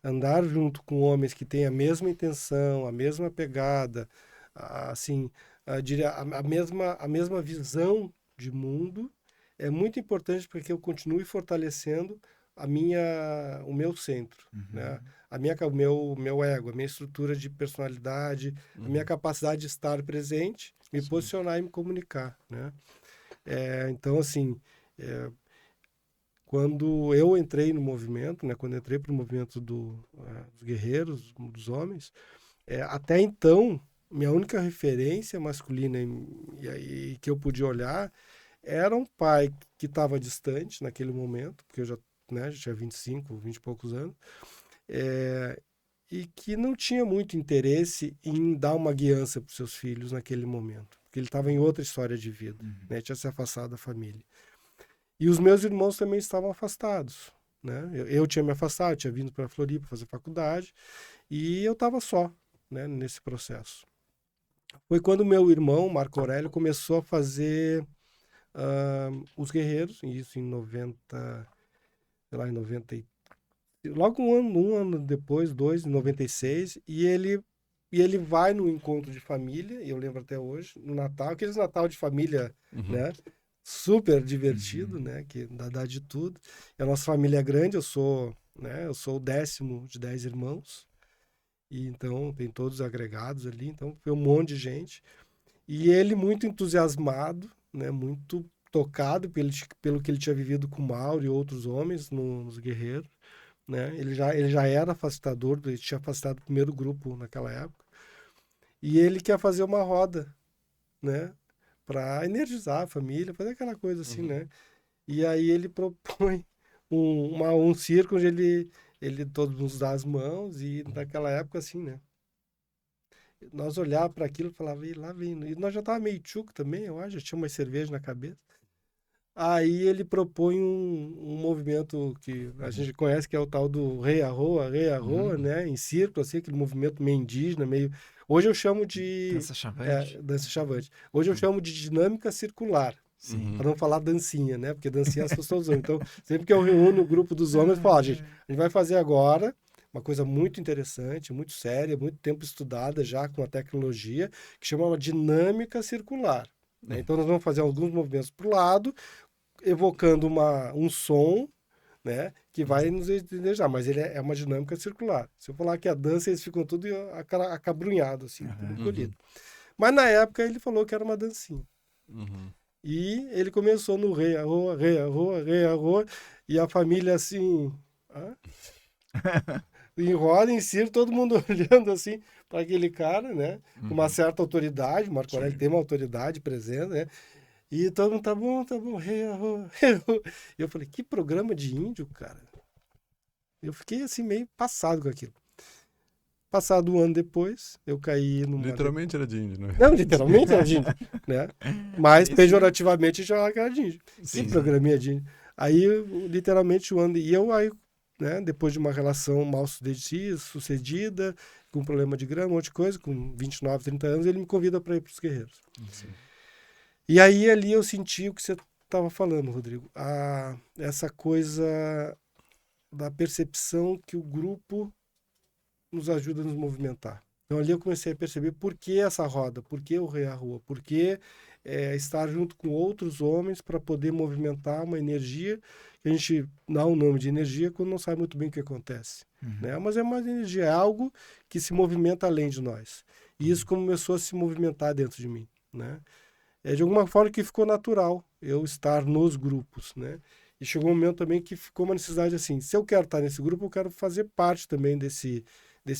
S1: Andar junto com homens que têm a mesma intenção, a mesma pegada, assim, a mesma visão de mundo é muito importante para que eu continue fortalecendo o meu centro, né? O meu ego, a minha estrutura de personalidade, a minha capacidade de estar presente, me posicionar e me comunicar, né? Então, assim, quando eu entrei no movimento, né? Quando eu entrei para o movimento dos guerreiros, dos homens, até então, minha única referência masculina e que eu podia olhar era um pai que estava distante naquele momento, porque eu já tinha 25, 20 e poucos anos, e que não tinha muito interesse em dar uma guiança para os seus filhos naquele momento, porque ele estava em outra história de vida, né? Tinha se afastado da família. E os meus irmãos também estavam afastados, né? Eu tinha me afastado, tinha vindo para Floripa fazer faculdade, e eu estava só, né, nesse processo. Foi quando meu irmão, Marco Aurélio, começou a fazer os guerreiros, isso em 90, sei lá, em 90, logo um ano depois, em 96, e ele vai no encontro de família, e eu lembro até hoje, no Natal, aqueles Natal de família, né? Super divertido, né? Que dá de tudo. E a nossa família é grande, eu sou o 10º de 10 irmãos, e então tem todos agregados ali, então foi um monte de gente. E ele muito entusiasmado, né? Muito tocado pelo que ele tinha vivido com o Mauro e outros homens nos guerreiros, né? Ele já era facilitador, ele tinha facilitado o primeiro grupo naquela época. E ele quer fazer uma roda, né? Para energizar a família, fazer aquela coisa assim, né? E aí ele propõe um círculo onde ele todos nos dá as mãos, e naquela época assim, né? Nós olhávamos para aquilo e falávamos, e lá vem. E nós já tava meio tchuco também, eu acho, já tinha uma cerveja na cabeça. Aí ele propõe um movimento que a gente conhece, que é o tal do rei arroa, né? Em círculo, assim, aquele movimento meio indígena, meio... Hoje eu chamo de...
S3: Dança chavante.
S1: Dança chavante. Hoje eu chamo de dinâmica circular. Para não falar dancinha, né? Porque dancinha as pessoas usam. Então, sempre que eu reúno o grupo dos homens, eu falo, gente, a gente vai fazer agora uma coisa muito interessante, muito séria, muito tempo estudada já com a tecnologia, que chama uma dinâmica circular. Né? Então, nós vamos fazer alguns movimentos para o lado, evocando um som, né, que vai nos energizar, mas ele é uma dinâmica circular. Se eu falar que a dança, eles ficam tudo acabrunhados, assim, tudo encolhido. Mas na época ele falou que era uma dancinha. E ele começou no rei, arroa, e a família assim, em roda, em círculo, todo mundo olhando assim para aquele cara, né, com uma certa autoridade. O Marco Aurélio tem uma autoridade presente, né? E todo mundo, tá bom, rei, arroa. E eu falei, que programa de índio, cara. Eu fiquei assim meio passado com aquilo. Passado um ano depois, eu caí numa...
S2: Literalmente era de índio, né?
S1: Não, literalmente era de índio, né? Mas pejorativamente já era de índio.
S3: Sim,
S1: Que programinha de índio. Aí, literalmente, aí, né, depois de uma relação mal sucedida, com problema de grana, um monte de coisa, com 29, 30 anos, ele me convida para ir para os Guerreiros.
S2: Sim.
S1: E aí, ali, eu senti o que você estava falando, Rodrigo. Essa coisa da percepção que o grupo nos ajuda a nos movimentar. Então, ali eu comecei a perceber por que essa roda, por que o Rei à Rua, por que estar junto com outros homens para poder movimentar uma energia, que a gente dá o nome de energia quando não sabe muito bem o que acontece. Né? Mas é uma energia, é algo que se movimenta além de nós. E isso começou a se movimentar dentro de mim. Né? De alguma forma que ficou natural eu estar nos grupos. Né? E chegou um momento também que ficou uma necessidade assim, se eu quero estar nesse grupo, eu quero fazer parte também desse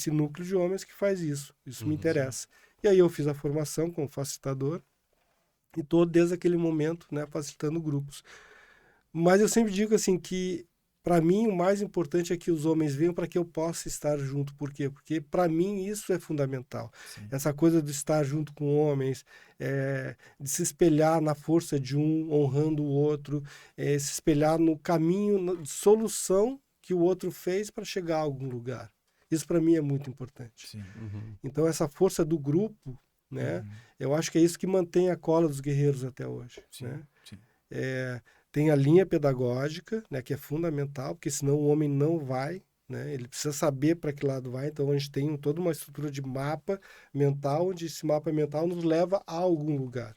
S1: núcleo de homens que faz isso. Isso me interessa. E aí eu fiz a formação como facilitador e estou desde aquele momento, né, facilitando grupos. Mas eu sempre digo assim que para mim o mais importante é que os homens venham para que eu possa estar junto. Por quê? Porque para mim isso é fundamental.
S3: Sim.
S1: Essa coisa de estar junto com homens, de se espelhar na força de um, honrando o outro, se espelhar no caminho de solução que o outro fez para chegar a algum lugar. Isso para mim é muito importante.
S3: Sim.
S1: Então essa força do grupo, né? Eu acho que é isso que mantém a cola dos guerreiros até hoje.
S3: Sim.
S1: Né?
S3: Sim.
S1: Tem a linha pedagógica, né? Que é fundamental, porque senão o homem não vai. Né? Ele precisa saber para que lado vai. Então a gente tem toda uma estrutura de mapa mental, onde esse mapa mental nos leva a algum lugar.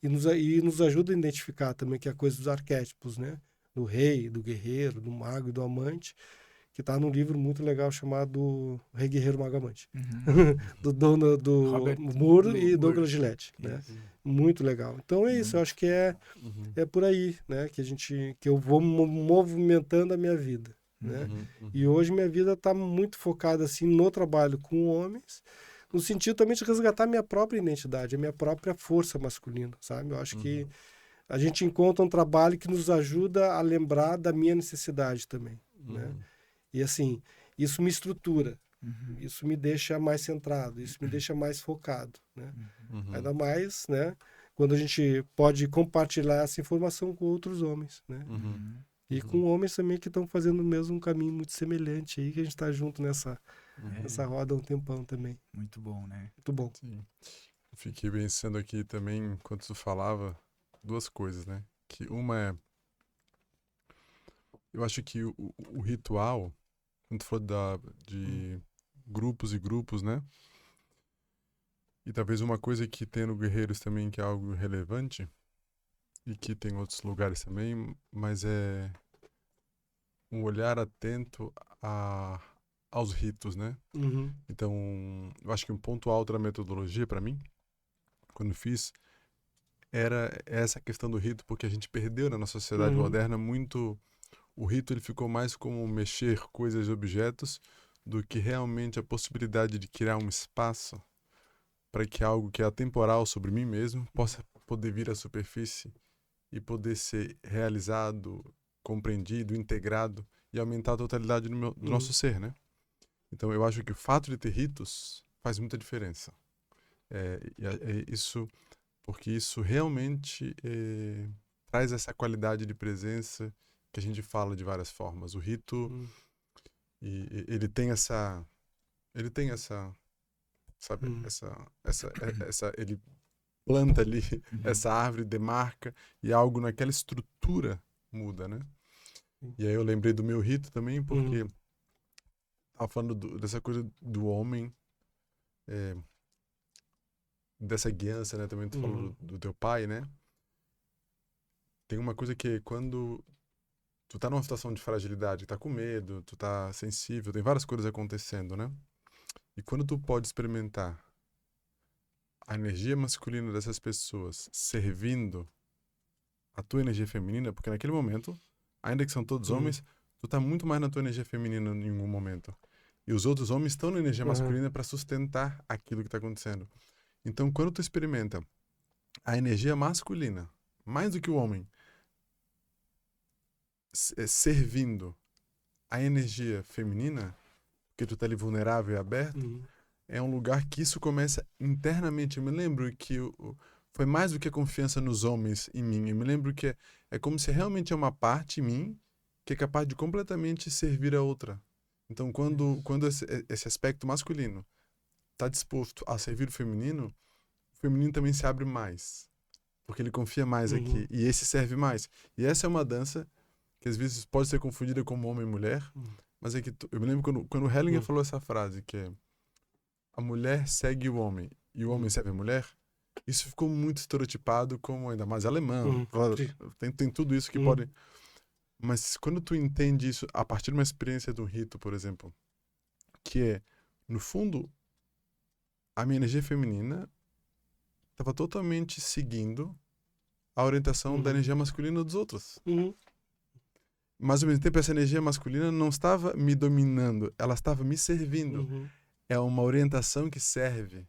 S1: E nos ajuda a identificar também que é a coisa dos arquétipos, né? Do rei, do guerreiro, do mago e do amante, que está num livro muito legal chamado Rei Guerreiro Mago Amante, do
S3: Robert
S1: Moore e
S3: Moore.
S1: Douglas Gillette, né? Muito legal. Então é isso, eu acho que é por aí, né? Que eu vou movimentando a minha vida, né? E hoje minha vida está muito focada assim no trabalho com homens, no sentido também de resgatar minha própria identidade, a minha própria força masculina, sabe? Eu acho que a gente encontra um trabalho que nos ajuda a lembrar da minha necessidade também, né? E assim, isso me estrutura, isso me deixa mais centrado, isso me deixa mais focado, né? Ainda mais, né? Quando a gente pode compartilhar essa informação com outros homens, né? E com homens também que estão fazendo mesmo um caminho muito semelhante aí, que a gente está junto nessa roda há um tempão também.
S3: Muito bom, né?
S1: Muito bom.
S2: Sim. Eu fiquei pensando aqui também, enquanto tu falava, duas coisas, né? Que uma é, eu acho que o ritual, quando tu falou de grupos e grupos, né? E talvez uma coisa que tem no Guerreiros também, que é algo relevante, e que tem em outros lugares também, mas é um olhar atento aos ritos, né? Então, eu acho que um ponto alto da metodologia, para mim, quando fiz, era essa questão do rito, porque a gente perdeu na nossa sociedade moderna muito... O rito ele ficou mais como mexer coisas e objetos do que realmente a possibilidade de criar um espaço para que algo que é atemporal sobre mim mesmo possa poder vir à superfície e poder ser realizado, compreendido, integrado e aumentar a totalidade do nosso ser, né? Então eu acho que o fato de ter ritos faz muita diferença. Isso, porque isso realmente traz essa qualidade de presença que a gente fala de várias formas. O rito, ele tem essa, sabe, ele planta ali essa árvore, demarca, e algo naquela estrutura muda, né? E aí eu lembrei do meu rito também, porque tava falando dessa coisa do homem, dessa guiança, né? Também tu falou do teu pai, né? Tem uma coisa que quando tu tá numa situação de fragilidade, tá com medo, tu tá sensível, tem várias coisas acontecendo, né? E quando tu pode experimentar a energia masculina dessas pessoas servindo a tua energia feminina, porque naquele momento, ainda que são todos homens, tu tá muito mais na tua energia feminina em algum momento. E os outros homens estão na energia masculina para sustentar aquilo que tá acontecendo. Então, quando tu experimenta a energia masculina, mais do que o homem, servindo a energia feminina, porque tu tá ali vulnerável e aberto, é um lugar que isso começa internamente. Eu me lembro que foi mais do que a confiança nos homens em mim. Eu me lembro que é como se realmente é uma parte em mim que é capaz de completamente servir a outra. Então, quando esse aspecto masculino está disposto a servir o feminino também se abre mais. Porque ele confia mais aqui. E esse serve mais. E essa é uma dança que às vezes pode ser confundida como homem e mulher, mas é que eu me lembro quando Hellinger falou essa frase, que é a mulher segue o homem e o homem serve a mulher, isso ficou muito estereotipado como ainda mais alemão. Tem tudo isso que pode... Mas quando tu entende isso a partir de uma experiência do rito, por exemplo, que é, no fundo, a minha energia feminina estava totalmente seguindo a orientação da energia masculina dos outros. Mas, ao mesmo tempo, essa energia masculina não estava me dominando, ela estava me servindo. É uma orientação que serve.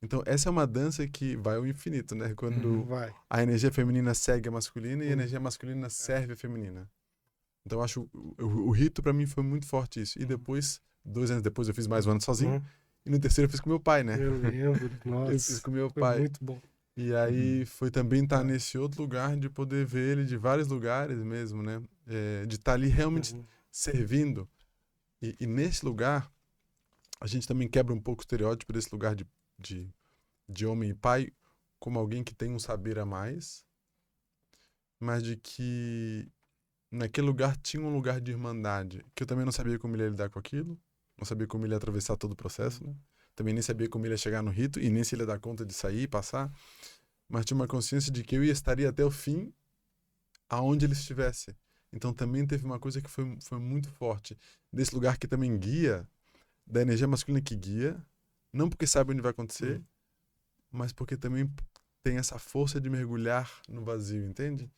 S2: Então, essa é uma dança que vai ao infinito, né? Quando a energia feminina segue a masculina e a energia masculina serve a feminina. Então, eu acho o rito, para mim, foi muito forte isso. E depois, 2 anos depois, eu fiz mais um ano sozinho. E no terceiro eu fiz com meu pai, né?
S1: Eu lembro. Nossa,
S2: eu fiz com meu
S1: foi
S2: pai.
S1: muito bom.
S2: E aí foi também estar nesse outro lugar de poder ver ele de vários lugares mesmo, né? De estar ali realmente servindo. E nesse lugar, a gente também quebra um pouco o estereótipo desse lugar de homem e pai como alguém que tem um saber a mais, mas de que naquele lugar tinha um lugar de irmandade, que eu também não sabia como ele ia lidar com aquilo, não sabia como ele ia atravessar todo o processo, né? Também nem sabia como ele ia chegar no rito e nem se ele ia dar conta de sair e passar, mas tinha uma consciência de que eu estaria até o fim aonde ele estivesse. Então também teve uma coisa que foi muito forte, desse lugar que também guia, da energia masculina que guia, não porque sabe onde vai acontecer, mas porque também tem essa força de mergulhar no vazio, entende?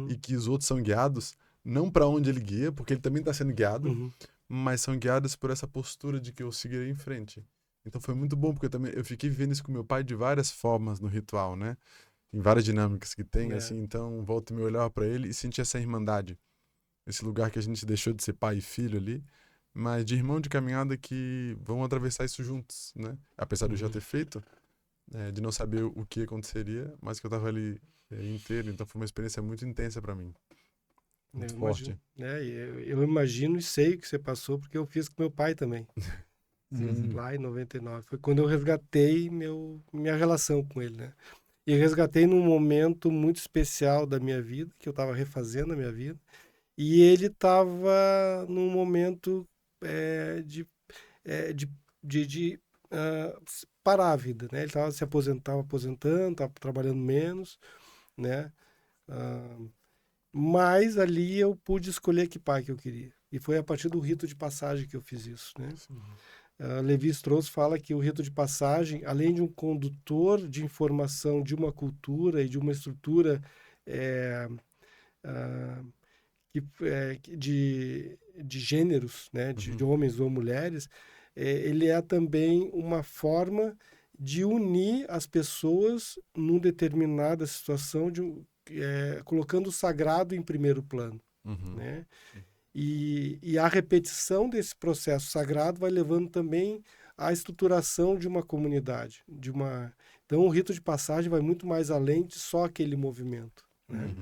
S2: E que os outros são guiados, não para onde ele guia, porque ele também está sendo guiado, mas são guiados por essa postura de que eu seguirei em frente. Então foi muito bom, porque eu fiquei vivendo isso com meu pai de várias formas no ritual, né? Em várias dinâmicas que tem, assim. Então, volta e me olhar para ele e sentir essa irmandade. Esse lugar que a gente deixou de ser pai e filho ali, mas de irmão de caminhada que vão atravessar isso juntos, né? Apesar de eu já ter feito, de não saber o que aconteceria, mas que eu tava ali inteiro. Então foi uma experiência muito intensa para mim. Muito forte.
S1: Eu imagino e sei o que você passou, porque eu fiz com meu pai também. Lá em 99. Foi quando eu resgatei minha relação com ele, né? E resgatei num momento muito especial da minha vida, que eu estava refazendo a minha vida. E ele estava num momento de parar a vida, né? Ele estava aposentando, estava trabalhando menos, né? Mas ali eu pude escolher que pai que eu queria. E foi a partir do rito de passagem que eu fiz isso, né? Lévi-Strauss fala que o rito de passagem, além de um condutor de informação de uma cultura e de uma estrutura de gêneros, né? De homens ou mulheres, ele é também uma forma de unir as pessoas numa determinada situação, colocando o sagrado em primeiro plano, né? E a repetição desse processo sagrado vai levando também à estruturação de uma comunidade. Então, o rito de passagem vai muito mais além de só aquele movimento, né?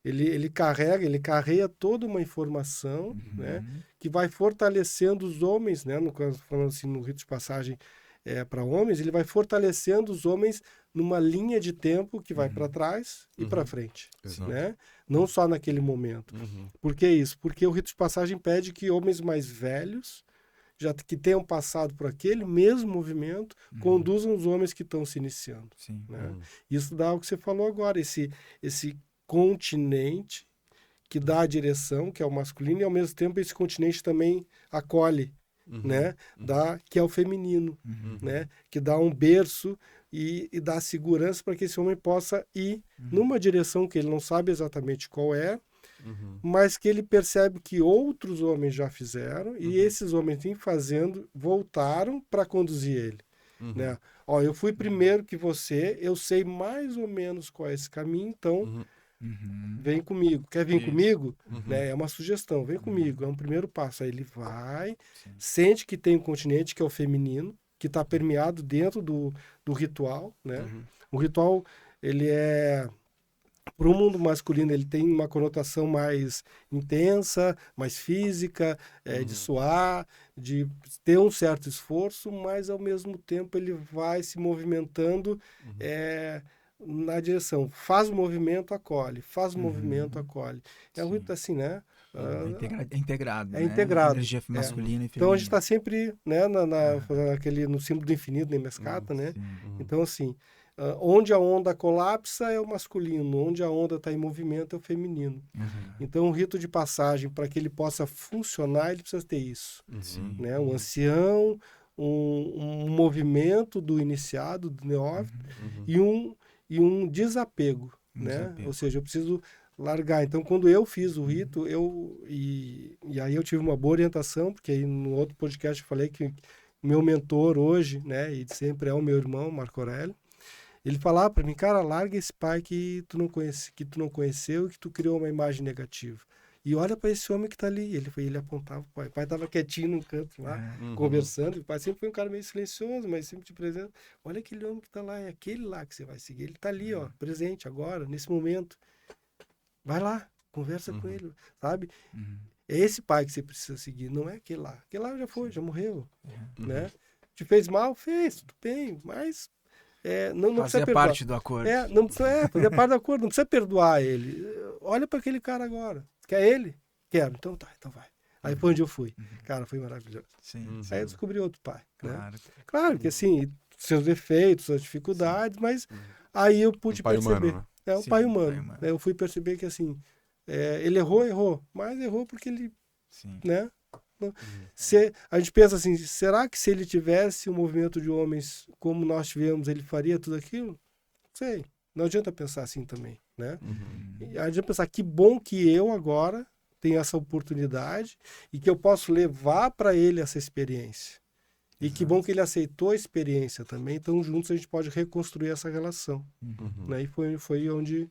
S1: Ele carrega toda uma informação, né, que vai fortalecendo os homens, né? No caso, falando assim, no rito de passagem para homens, ele vai fortalecendo os homens numa linha de tempo que vai para trás e para frente, né? Não só naquele momento. Por que isso? Porque o rito de passagem pede que homens mais velhos, já que tenham passado por aquele mesmo movimento, conduzam os homens que estão se iniciando. Né? Isso dá o que você falou agora, esse continente que dá a direção, que é o masculino, e ao mesmo tempo esse continente também acolhe, né? Que é o feminino, né? Que dá um berço e dá segurança para que esse homem possa ir numa direção que ele não sabe exatamente qual é, mas que ele percebe que outros homens já fizeram e esses homens, em fazendo, voltaram para conduzir ele. Né? Ó, eu fui primeiro que você, eu sei mais ou menos qual é esse caminho, então Vem comigo. Quer vir
S3: Isso.
S1: comigo?
S2: Uhum.
S1: Né? É uma sugestão. Vem comigo. É um primeiro passo. Aí ele vai,
S3: Sim.
S1: sente que tem um continente que é o feminino, que está permeado dentro do ritual, né?
S2: Uhum.
S1: O ritual, ele é... Para o mundo masculino, ele tem uma conotação mais intensa, mais física, de suar, de ter um certo esforço, mas ao mesmo tempo ele vai se movimentando na direção. Faz o movimento, acolhe. Faz o movimento, acolhe. É
S3: Sim.
S1: muito assim, né?
S3: É integrado,
S1: É
S3: né?
S1: integrado.
S3: Energia masculina e feminina.
S1: Então a gente está sempre, né, no símbolo do infinito, na Mescata, né?
S3: Sim.
S1: Então, assim, onde a onda colapsa é o masculino, onde a onda está em movimento é o feminino. Então, o rito de passagem, para que ele possa funcionar, ele precisa ter isso.
S3: Sim.
S1: Né? Um ancião, um movimento do iniciado, do neófito, e um desapego. Né?
S3: Desapego.
S1: Ou seja, eu preciso largar. Então, quando eu fiz o rito, e aí eu tive uma boa orientação, porque aí no outro podcast eu falei que meu mentor hoje, né, e sempre é o meu irmão, Marco Aurélio, ele falava para mim, cara, larga esse pai que tu não conheceu e que tu criou uma imagem negativa. E olha para esse homem que está ali. Ele apontava o pai. O pai estava quietinho num canto lá, conversando. O pai sempre foi um cara meio silencioso, mas sempre te presente. Olha aquele homem que está lá, é aquele lá que você vai seguir. Ele está ali, ó, presente agora, nesse momento. Vai lá, conversa com ele, sabe? É esse pai que você precisa seguir, não é aquele lá. Aquele lá já foi, já morreu, né? Te fez mal? Fez, tudo bem, mas não precisa
S3: Fazia
S1: perdoar.
S3: parte do acordo.
S1: Não precisa, fazer parte do acordo, não precisa perdoar ele. Olha para aquele cara agora. Quer ele? Quero. Então tá, então vai. Aí foi onde eu fui. Cara, foi maravilhoso.
S3: Sim.
S1: Aí eu descobri outro pai, né?
S3: Claro.
S1: Claro que assim, seus defeitos, suas dificuldades, mas aí eu pude
S2: pai
S1: perceber.
S2: humano, né?
S1: É um
S3: Sim,
S1: pai
S3: pai
S1: humano.
S3: humano.
S1: Eu fui perceber que assim, ele errou, mas errou porque ele,
S3: Sim.
S1: né? A gente pensa assim, será que se ele tivesse um movimento de homens como nós tivemos, ele faria tudo aquilo? Não sei. Não adianta pensar assim também, né? E adianta pensar que bom que eu agora tenho essa oportunidade e que eu posso levar para ele essa experiência. E que bom que ele aceitou a experiência também. Então, juntos a gente pode reconstruir essa relação. Né? E foi onde,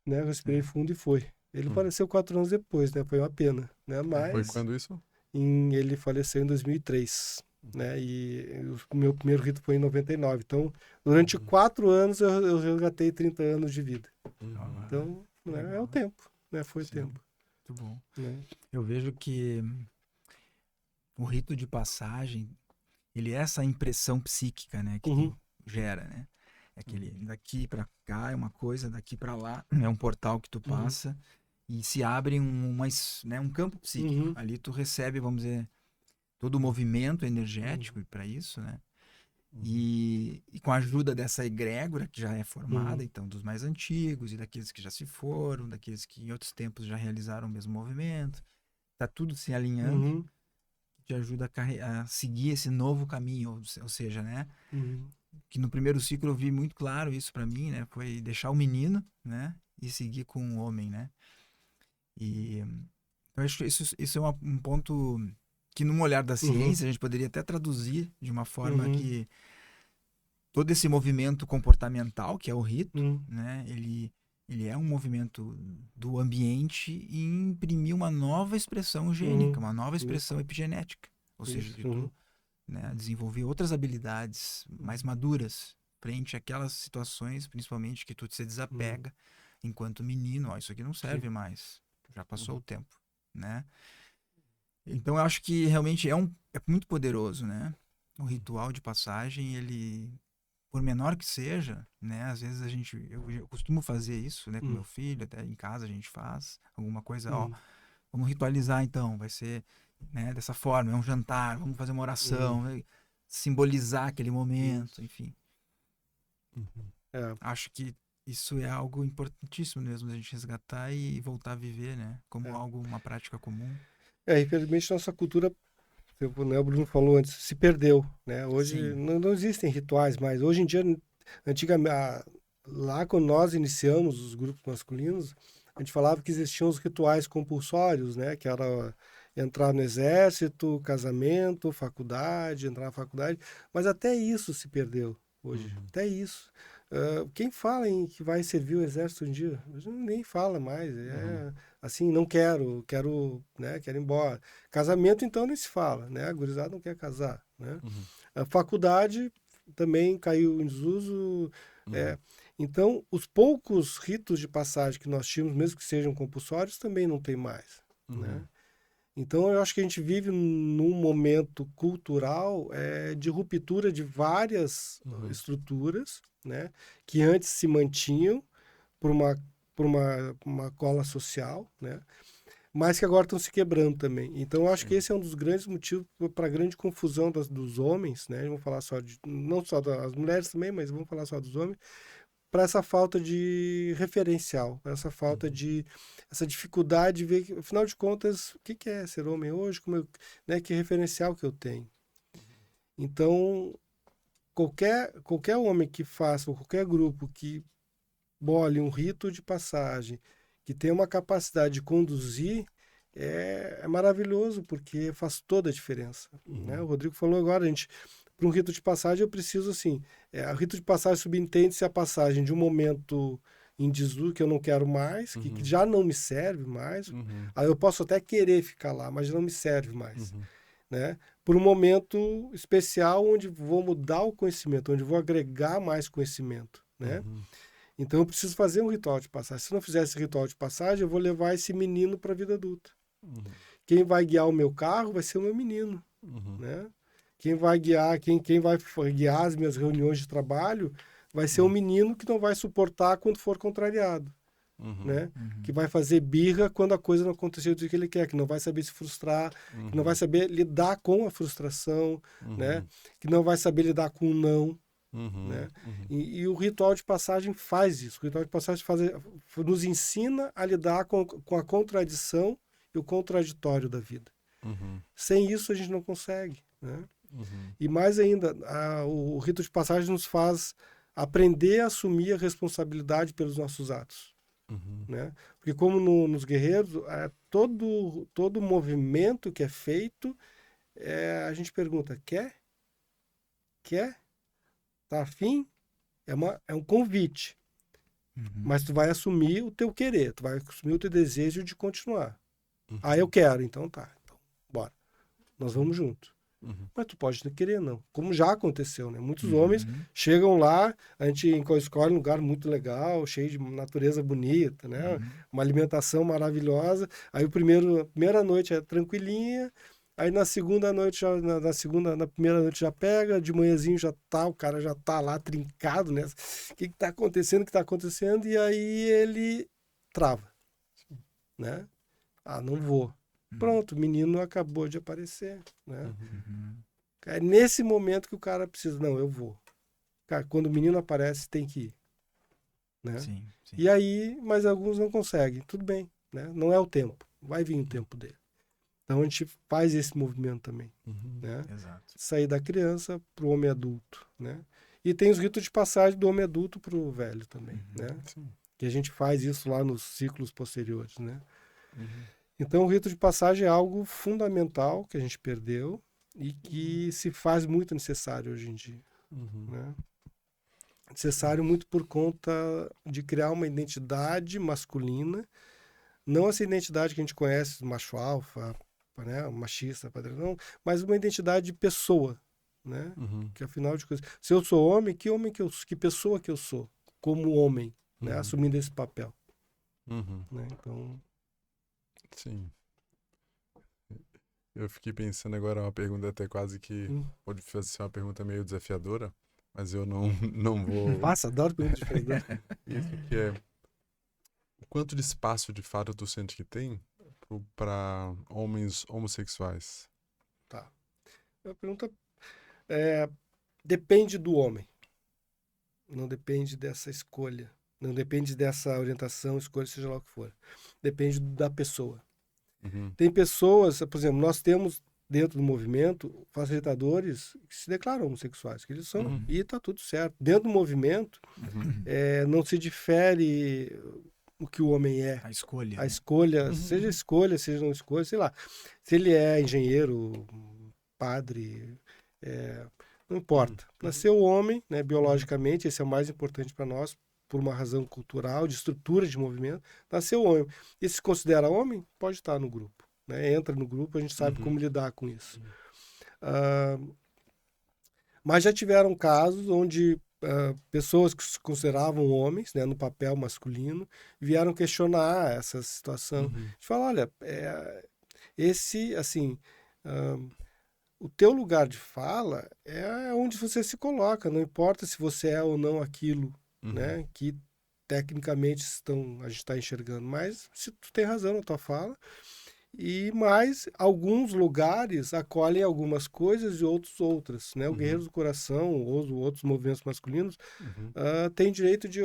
S1: né, eu respirei fundo e foi. Ele faleceu 4 anos depois, né? Foi uma pena, né? Mas
S2: Foi quando isso?
S1: ele faleceu em 2003, né? E o meu primeiro rito foi em 99. Então, durante 4 anos eu resgatei 30 anos de vida. Então, né, é o tempo, né? Foi o tempo.
S3: Muito bom.
S1: Né?
S3: Eu vejo que o rito de passagem, ele é essa impressão psíquica, né, que tu gera, né? É aquele daqui para cá é uma coisa, daqui para lá é um portal que tu passa e se abre um campo psíquico. Ali tu recebe, vamos dizer, todo o movimento energético para isso, né? E com a ajuda dessa egrégora que já é formada, então, dos mais antigos e daqueles que já se foram, daqueles que em outros tempos já realizaram o mesmo movimento, tá tudo se alinhando, te ajuda a seguir esse novo caminho, ou seja, né? Que no primeiro ciclo eu vi muito claro isso para mim, né? Foi deixar o menino, né? E seguir com o homem, né? E eu acho que isso é um ponto que num olhar da ciência a gente poderia até traduzir de uma forma que todo esse movimento comportamental, que é o rito, né? Ele é um movimento do ambiente e imprimir uma nova expressão gênica, uma nova expressão epigenética. Ou seja, de tu, né, desenvolver outras habilidades mais maduras frente àquelas situações, principalmente que tu se desapega enquanto menino. Ó, isso aqui não serve mais. Já passou o tempo, né? Então eu acho que realmente é muito poderoso, né? O ritual de passagem, ele, por menor que seja, né? Às vezes eu costumo fazer isso, né? Com meu filho, até em casa a gente faz alguma coisa, ó, vamos ritualizar então, vai ser, né, dessa forma, é um jantar, vamos fazer uma oração, simbolizar aquele momento, enfim. Acho que isso é algo importantíssimo mesmo, a gente resgatar e voltar a viver, né? Como uma prática comum.
S1: Infelizmente nossa cultura, né, o Bruno falou antes, se perdeu, né? Hoje não existem rituais mais. Hoje em dia, antigamente, lá quando nós iniciamos os grupos masculinos, a gente falava que existiam os rituais compulsórios, né? Que era entrar no exército, casamento, faculdade, entrar na faculdade. Mas até isso se perdeu hoje. Até isso. Quem fala em que vai servir o exército um dia? Nem fala mais. Assim, não quero, né, quero ir embora. Casamento, então, nem se fala, né? A gurizada não quer casar, né? A faculdade também caiu em desuso. Então, os poucos ritos de passagem que nós tínhamos, mesmo que sejam compulsórios, também não tem mais, né? Então, eu acho que a gente vive num momento cultural de ruptura de várias estruturas, né, que antes se mantinham por uma cola social, né, mas que agora estão se quebrando também. Então, eu acho que esse é um dos grandes motivos para a grande confusão dos homens, né? Vamos falar não só das mulheres também, mas vamos falar só dos homens, para essa falta de referencial, para essa falta essa dificuldade de ver, afinal de contas, o que é ser homem hoje, né, que referencial que eu tenho. Então, qualquer homem que faça, ou qualquer grupo que bole um rito de passagem, que tenha uma capacidade de conduzir, é maravilhoso, porque faz toda a diferença. Né? O Rodrigo falou agora, para um rito de passagem eu preciso, assim, o rito de passagem subentende-se a passagem de um momento em desuso que eu não quero mais, que já não me serve mais, aí eu posso até querer ficar lá, mas não me serve mais, né? Por um momento especial onde vou mudar o conhecimento, onde vou agregar mais conhecimento, né? Então eu preciso fazer um ritual de passagem. Se eu não fizer esse ritual de passagem, eu vou levar esse menino para a vida adulta. Quem vai guiar o meu carro vai ser o meu menino, né? Quem vai guiar as minhas reuniões de trabalho vai ser um menino que não vai suportar quando for contrariado, né? Que vai fazer birra quando a coisa não aconteceu do jeito que ele quer, que não vai saber se frustrar, que não vai saber lidar com a frustração, né? Que não vai saber lidar com o não, né? E o ritual de passagem faz isso. O ritual de passagem nos ensina a lidar com a contradição e o contraditório da vida. Sem isso a gente não consegue, né? E mais ainda, o rito de passagem nos faz aprender a assumir a responsabilidade pelos nossos atos, né? Porque como nos guerreiros, todo movimento que é feito, a gente pergunta, quer? Tá afim? É um convite, mas tu vai assumir o teu querer, tu vai assumir o teu desejo de continuar. Eu quero, então tá, então, bora, nós vamos junto. Mas tu pode não querer, não. Como já aconteceu, né? Muitos homens chegam lá, a gente escolhe um lugar muito legal, cheio de natureza bonita, né? Uma alimentação maravilhosa. Aí a primeira noite é tranquilinha, aí na segunda noite, na primeira noite já pega, de manhãzinho o cara já tá lá trincado, né? O que tá acontecendo, E aí ele trava, né? Não vou. Pronto, o menino acabou de aparecer, né? É nesse momento que o cara precisa, não, eu vou. Cara, quando o menino aparece, tem que ir, né?
S3: Sim.
S1: E aí, mas alguns não conseguem, tudo bem, né? Não é o tempo, vai vir o tempo dele. Então a gente faz esse movimento também, né?
S3: Exato.
S1: Sair da criança para o homem adulto, né? E tem os ritos de passagem do homem adulto para o velho também, né?
S2: Sim.
S1: Que a gente faz isso lá nos ciclos posteriores, né? Então, o rito de passagem é algo fundamental que a gente perdeu e que se faz muito necessário hoje em dia, né? Necessário muito por conta de criar uma identidade masculina, não essa identidade que a gente conhece, macho alfa, né, machista, padrão, mas uma identidade de pessoa, né? Que afinal de contas, se eu sou homem, que pessoa que eu sou como homem, né, assumindo esse papel, né? Então,
S2: sim. Eu fiquei pensando agora uma pergunta até quase que pode ser uma pergunta meio desafiadora, mas eu não vou.
S1: Nossa, adoro perguntas diferentes.
S2: Isso que é o quanto de espaço de fato tu sente que tem para homens homossexuais?
S1: Tá. A pergunta depende do homem. Não depende dessa escolha. Não depende dessa orientação, escolha, seja lá o que for. Depende da pessoa. Tem pessoas, por exemplo, nós temos dentro do movimento facilitadores que se declaram homossexuais, que eles são, e está tudo certo. Dentro do movimento, não se difere o que o homem é.
S3: A escolha.
S1: A escolha, seja não escolha, sei lá. Se ele é engenheiro, padre, Não importa. Nasceu homem, né, biologicamente, esse é o mais importante para nós, por uma razão cultural, de estrutura de movimento. Nasceu homem. E se considera homem, pode estar no grupo. Né? Entra no grupo, a gente sabe como lidar com isso. Mas já tiveram casos onde pessoas que se consideravam homens, né, no papel masculino, vieram questionar essa situação. A gente fala, olha, esse, assim, o teu lugar de fala é onde você se coloca, não importa se você é ou não aquilo, né, que tecnicamente a gente está enxergando, mas se tu tem razão na tua fala, mas alguns lugares acolhem algumas coisas e outras, né? O Guerreiros do Coração ou outros movimentos masculinos têm direito de,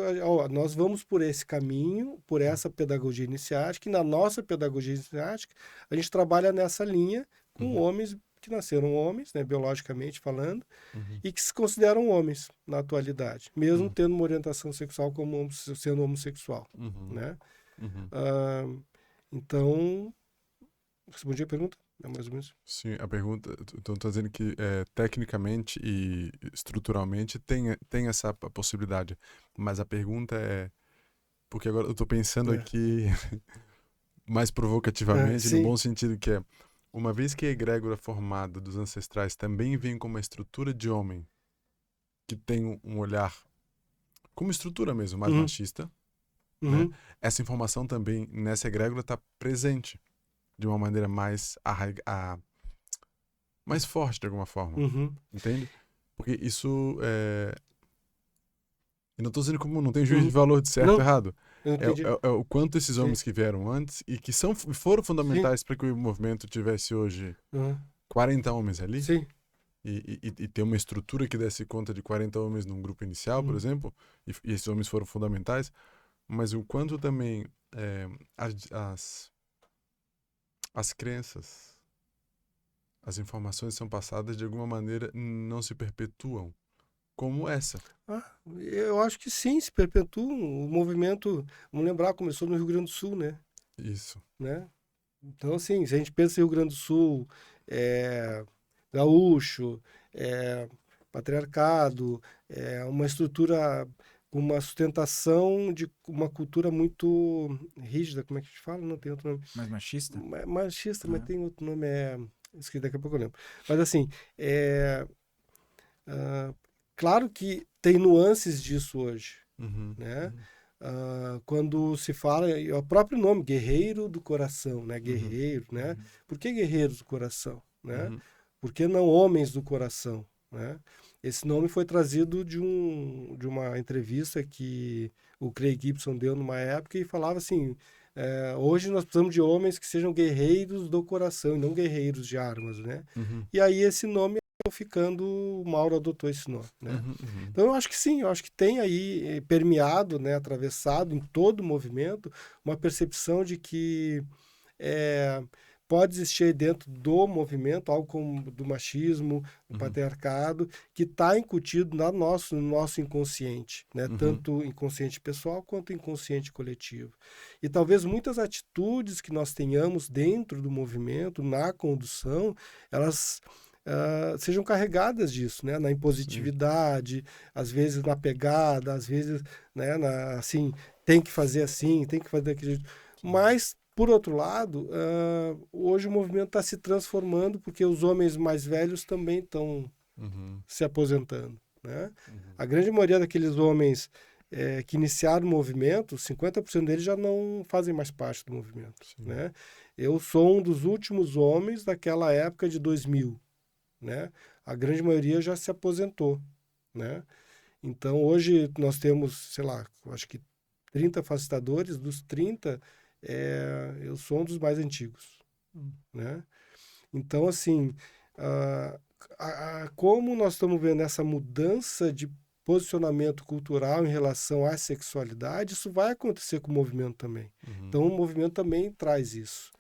S1: nós vamos por esse caminho, por essa pedagogia iniciática, e na nossa pedagogia iniciática a gente trabalha nessa linha com homens que nasceram homens, né, biologicamente falando, e que se consideram homens na atualidade, mesmo tendo uma orientação sexual como sendo homossexual, né? Então, respondi a pergunta? É mais ou menos.
S2: Sim, a pergunta, então estou dizendo que tecnicamente e estruturalmente tem essa possibilidade, mas a pergunta é, porque agora eu estou pensando aqui mais provocativamente, no bom sentido que é, uma vez que a egrégora formada dos ancestrais também vem com uma estrutura de homem que tem um olhar, como estrutura mesmo, mais machista, né? Essa informação também nessa egrégora está presente de uma maneira mais mais forte de alguma forma, entende? Porque isso eu não estou dizendo como não tem juízo de valor de certo ou errado. É o quanto esses homens que vieram antes e que foram fundamentais para que o movimento tivesse hoje 40 homens ali.
S1: Sim.
S2: E ter uma estrutura que desse conta de 40 homens num grupo inicial, por exemplo, e esses homens foram fundamentais, mas o quanto também as crenças, as informações são passadas de alguma maneira, não se perpetuam, como essa.
S1: Eu acho que sim, se perpetuam. O movimento, vamos lembrar, começou no Rio Grande do Sul, né?
S2: Isso.
S1: Né? Então, assim, se a gente pensa em Rio Grande do Sul, gaúcho, patriarcado, uma estrutura, uma sustentação de uma cultura muito rígida, como é que a gente fala? Não tem outro nome.
S3: Mais machista?
S1: Machista, mas tem outro nome, esqueci, daqui a pouco eu lembro. Mas assim, claro que tem nuances disso hoje, né? Quando se fala, o próprio nome, Guerreiro do Coração, né? Guerreiro, né? Por que Guerreiros do Coração, né? Por que não Homens do Coração, né? Esse nome foi trazido de uma entrevista que o Craig Gibson deu numa época e falava assim, hoje nós precisamos de homens que sejam guerreiros do coração e não guerreiros de armas, né? E aí esse nome ficando, o Mauro adotou esse nome, né? Então eu acho que sim, eu acho que tem aí permeado, né, atravessado em todo o movimento, uma percepção de que pode existir dentro do movimento algo como do machismo, do patriarcado, que está incutido no nosso inconsciente, né? Tanto inconsciente pessoal quanto inconsciente coletivo. E talvez muitas atitudes que nós tenhamos dentro do movimento, na condução, elas sejam carregadas disso, né? Na impositividade, às vezes na pegada, às vezes, né, assim, tem que fazer assim, tem que fazer daquele jeito. Mas, por outro lado, hoje o movimento está se transformando porque os homens mais velhos também estão se aposentando, né? A grande maioria daqueles homens que iniciaram o movimento, 50% deles já não fazem mais parte do movimento, né? Eu sou um dos últimos homens daquela época de 2000, né? A grande maioria já se aposentou, né? Então, hoje nós temos, sei lá, acho que 30 facilitadores, dos 30, eu sou um dos mais antigos, né? Então, assim, como nós estamos vendo essa mudança de posicionamento cultural em relação à sexualidade, isso vai acontecer com o movimento também. Então, o movimento também traz isso,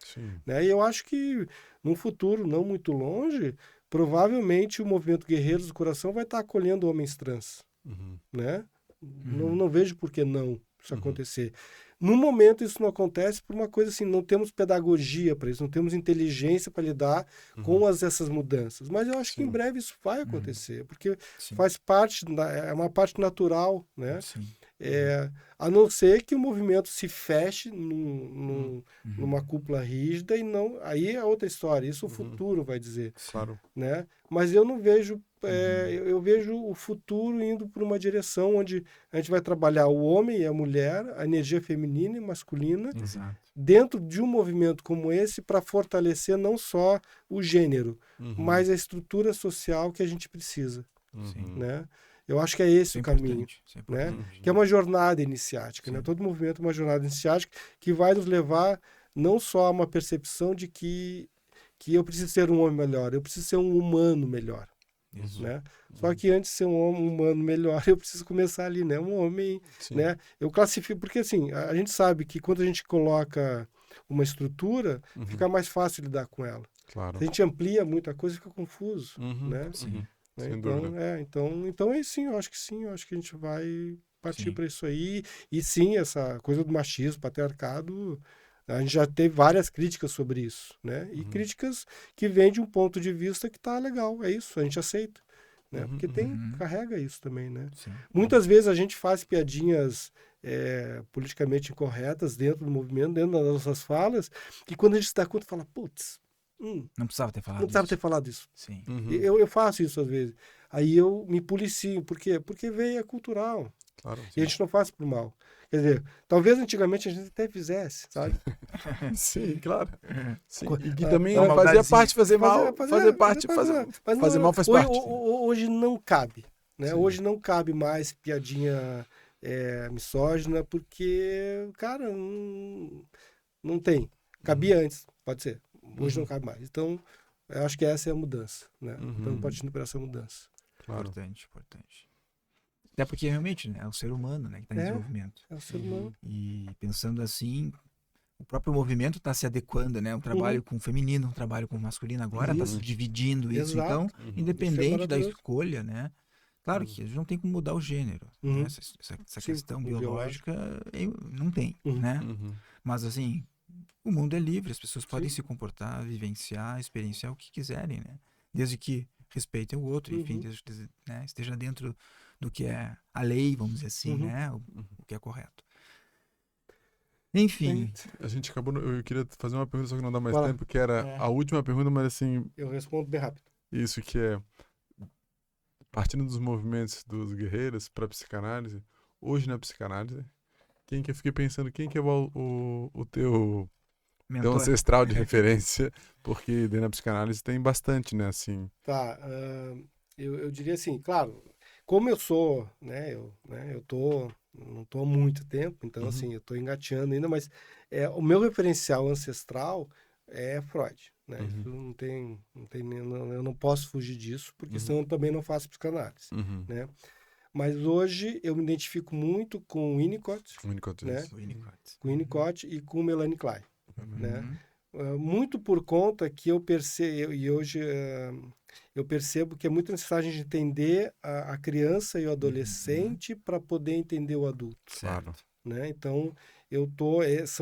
S1: né? E eu acho que, num futuro não muito longe, provavelmente o movimento Guerreiros do Coração vai estar acolhendo homens trans, né? Não vejo por que não isso acontecer. No momento isso não acontece por uma coisa assim, não temos pedagogia para isso, não temos inteligência para lidar com essas mudanças. Mas eu acho que em
S2: Sim.
S1: breve isso vai acontecer, porque
S3: Sim.
S1: faz parte, é uma parte natural, né?
S3: Sim.
S1: A não ser que o movimento se feche numa
S3: Uhum.
S1: cúpula rígida e não. Aí é outra história, isso o futuro vai dizer,
S2: Claro.
S1: né? Mas eu não vejo. Eu vejo o futuro indo por uma direção onde a gente vai trabalhar o homem e a mulher, a energia feminina e masculina,
S3: Exato.
S1: dentro de um movimento como esse para fortalecer não só o gênero, mas a estrutura social que a gente precisa,
S3: Sim.
S1: né? Eu acho que é esse
S3: Isso é
S1: o caminho,
S3: importante. Isso é
S1: né?
S3: importante.
S1: Que é uma jornada iniciática, né?
S3: Sim.
S1: Todo movimento é uma jornada iniciática que vai nos levar não só a uma percepção de que eu preciso ser um homem melhor, eu preciso ser um humano melhor,
S3: Isso.
S1: né? Só que antes de ser um homem humano melhor, eu preciso começar ali, né? Um homem,
S2: Sim.
S1: né? Eu classifico, porque assim, a gente sabe que quando a gente coloca uma estrutura, fica mais fácil lidar com ela.
S2: Claro.
S1: Se a gente amplia muita coisa, fica confuso, né?
S3: Sim.
S1: Né?
S2: Sem
S1: Então,
S2: dúvida.
S1: então é sim, eu acho que a gente vai partir
S3: Sim.
S1: para isso aí. E sim, essa coisa do machismo, patriarcado, a gente já teve várias críticas sobre isso, né? E críticas que vêm de um ponto de vista que tá legal, é isso, a gente aceita, né? Porque carrega isso também, né?
S3: Sim.
S1: Muitas vezes a gente faz piadinhas politicamente incorretas dentro do movimento, dentro das nossas falas, que quando a gente se dá conta, fala, putz,
S3: Não precisava ter falado
S1: não precisava
S3: isso.
S1: ter falado isso.
S3: Sim.
S1: Eu faço isso às vezes. Aí eu me policio. Por quê? Porque veio é cultural.
S2: Claro.
S1: E a gente não faz por mal. Quer dizer, talvez antigamente a gente até fizesse, sabe?
S2: Sim, claro. Sim. E que
S1: Ah,
S2: também
S1: uma
S2: fazia
S3: maldadezinha.
S2: parte fazer mal. Fazer parte,
S1: mas
S2: fazer
S1: não-
S2: mal faz
S1: hoje,
S2: parte.
S1: hoje não cabe. Né?
S2: Sim.
S1: Hoje não cabe mais piadinha misógina, porque, cara, não tem. Cabia antes, pode ser. Hoje não cabe mais. Então, eu acho que essa é a mudança. Né? Então, partindo para essa mudança.
S2: Claro.
S3: Importante. Até porque realmente, né, é o ser humano, né, que está em desenvolvimento.
S1: É o ser humano.
S3: E pensando assim, o próprio movimento está se adequando, né? Um trabalho com o feminino, um trabalho com o masculino, agora está se
S1: Isso.
S3: dividindo isso.
S1: Exato.
S3: Então, independente da
S1: maravilhoso.
S3: escolha, né? Claro que a gente não tem como mudar o gênero. Né? Essa
S1: Sim,
S3: questão
S1: o
S3: biológica não tem, né? Mas assim, o mundo é livre, as pessoas podem se comportar, vivenciar, experienciar o que quiserem, né? Desde que respeitem o outro, enfim, né, esteja dentro do que é a lei, vamos dizer assim, né? O que é correto. Enfim.
S2: A gente acabou. Eu queria fazer uma pergunta, só que não dá mais
S1: Vai lá.
S2: tempo, que era a última pergunta, mas assim,
S1: Eu respondo bem rápido.
S2: isso que é. Partindo dos movimentos dos guerreiros para a psicanálise, hoje na psicanálise, quem que eu fiquei pensando, quem que é o teu
S3: Mentor.
S2: ancestral de referência? Porque dentro da psicanálise tem bastante, né? Assim.
S1: Tá. Eu diria assim, claro, como eu sou, né? Eu não tô há muito tempo, então assim, eu tô engateando ainda, mas o meu referencial ancestral é Freud, né? Isso não tem eu não posso fugir disso, porque senão eu também não faço psicanálise, né? Mas hoje eu me identifico muito com o Winnicott, né? Com Winnicott e com Melanie Klein, né? Muito por conta que eu percebo, e hoje eu percebo que é muito necessário a gente entender a criança e o adolescente para poder entender o adulto.
S2: Claro.
S1: Né? Então, esses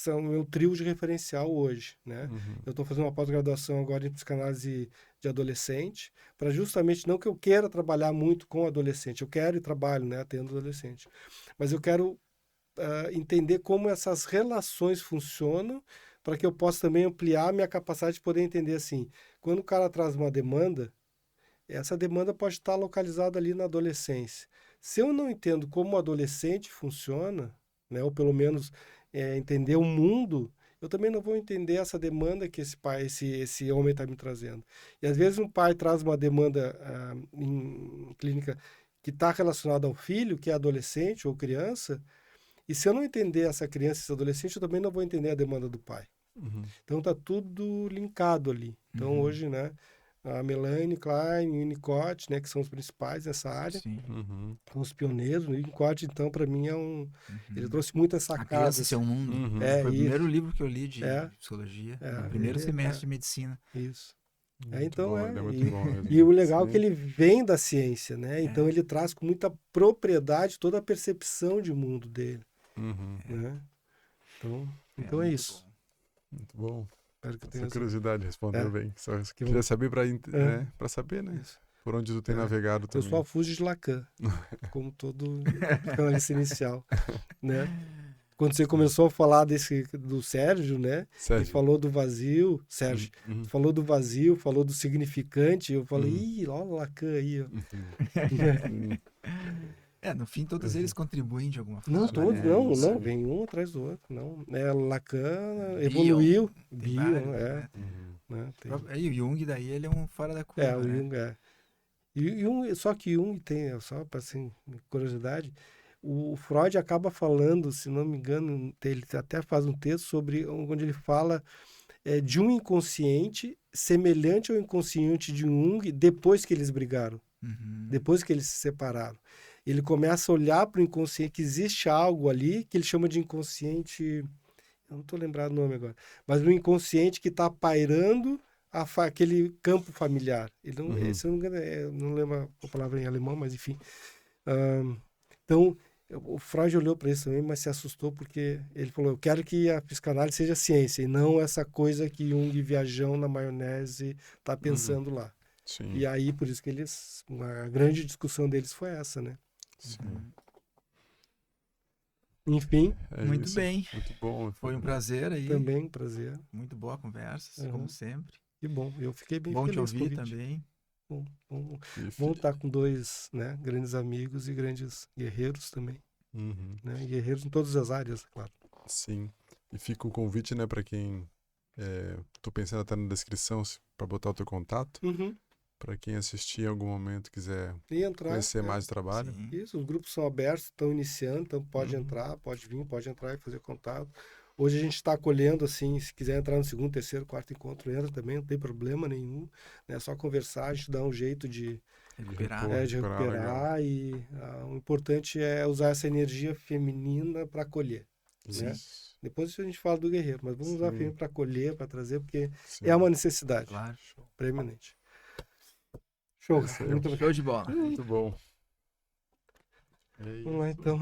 S1: são o meu trio de referencial hoje. Né? Eu estou fazendo uma pós-graduação agora em psicanálise de adolescente, para justamente, não que eu queira trabalhar muito com adolescente, eu quero e trabalho, né, atendo adolescente, mas eu quero entender como essas relações funcionam, para que eu possa também ampliar a minha capacidade de poder entender assim, quando o cara traz uma demanda, essa demanda pode estar localizada ali na adolescência. Se eu não entendo como o adolescente funciona, né, ou pelo menos entender o mundo, eu também não vou entender essa demanda que esse pai, esse homem está me trazendo. E às vezes um pai traz uma demanda em clínica que está relacionada ao filho, que é adolescente ou criança, e se eu não entender essa criança, esse adolescente, eu também não vou entender a demanda do pai. Então tá tudo linkado ali. Então hoje, né, a Melanie Klein, o Winnicott, né, que são os principais nessa área, são os pioneiros. O Winnicott, então, para mim ele trouxe muitas
S3: A Criança
S1: sacadas.
S3: e Seu Mundo. Foi o primeiro livro que eu li de psicologia, no primeiro semestre de medicina.
S1: Isso.
S2: Muito bom, ele é muito bom mesmo.
S1: E o legal é que ele vem da ciência, né? Então ele traz com muita propriedade toda a percepção de mundo dele.
S2: Uhum.
S1: né? Então é
S3: muito
S1: isso.
S3: bom.
S2: Muito bom.
S1: Espero que tenha
S2: Essa curiosidade respondeu
S1: É.
S2: bem. Só
S1: Que
S2: queria
S1: bom.
S2: saber para
S1: É.
S2: pra saber, né?
S1: Isso.
S2: Por onde tu tem
S1: É.
S2: navegado
S1: Eu
S2: também.
S1: só fujo de Lacan, como todo psicanalista inicial, né? Quando você começou a falar do Sérgio, né? E
S2: Sérgio.
S1: falou do vazio, Sérgio,
S2: Uhum.
S1: falou do vazio, falou do significante, eu falei,
S2: Uhum.
S1: ih, olha o Lacan aí, ó.
S2: Uhum.
S3: No fim, todos eles contribuem de alguma
S1: Não,
S3: forma,
S1: todos,
S3: né?
S1: não,
S2: Sim.
S1: vem um atrás do outro, não. Lacan
S3: Bion,
S1: evoluiu,
S3: tem
S1: Bion,
S3: vários, né?
S2: Uhum.
S1: né?
S3: O o Jung daí, ele é um fora da
S1: O
S3: curva, né?
S1: Jung, E Jung, só que Jung tem, só para assim, curiosidade, o Freud acaba falando, se não me engano, ele até faz um texto sobre onde ele fala de um inconsciente semelhante ao inconsciente de Jung depois que eles brigaram,
S3: Uhum.
S1: depois que eles se separaram. Ele começa a olhar para o inconsciente, que existe algo ali que ele chama de inconsciente, eu não estou lembrado o nome agora, mas um inconsciente que está pairando aquele campo familiar. Ele não,
S2: Uhum.
S1: se eu não me engano, eu não lembro a palavra em alemão, mas enfim. Então, o Freud olhou para isso também, mas se assustou porque ele falou, eu quero que a psicanálise seja ciência e não essa coisa que Jung, viajão na maionese, está pensando lá.
S2: Sim.
S1: E aí, por isso que a grande discussão deles foi essa, né?
S2: Sim.
S1: Enfim,
S2: É
S3: Muito
S2: isso.
S3: bem.
S2: Muito bom.
S3: Foi um prazer aí.
S1: também prazer.
S3: Muito boa a conversa,
S1: Uhum.
S3: como sempre.
S1: Que bom, eu fiquei bem
S3: Bom
S1: feliz
S3: te
S1: com o
S3: ouvir
S1: convite.
S3: também.
S1: Bom estar com dois, né, grandes amigos e grandes guerreiros também,
S2: Uhum.
S1: né? Guerreiros em todas as áreas, claro.
S2: Sim. E fica o convite, né, para quem. Tô pensando até na descrição para botar o teu contato. Para quem assistir em algum momento quiser
S1: E entrar.
S2: conhecer mais o trabalho.
S3: Sim.
S1: Isso, os grupos são abertos, estão iniciando, então pode entrar, pode vir, pode entrar e fazer contato. Hoje a gente está acolhendo, assim, se quiser entrar no segundo, terceiro, quarto encontro, entra também, não tem problema nenhum. É só conversar, a gente dá um jeito de
S3: Recuperar.
S2: repor.
S1: de
S2: recuperar,
S1: recuperar e o importante é usar essa energia feminina para acolher. Né?
S2: Isso.
S1: Depois a gente fala do guerreiro, mas vamos usar a
S2: Sim.
S1: feminina para acolher, para trazer, porque
S2: Sim.
S1: é uma necessidade
S3: Claro.
S1: preeminente. Show.
S2: É isso aí.
S1: Muito obrigado.
S3: Show de bola.
S2: Muito bom. É
S1: Vamos lá,
S2: isso.
S1: então.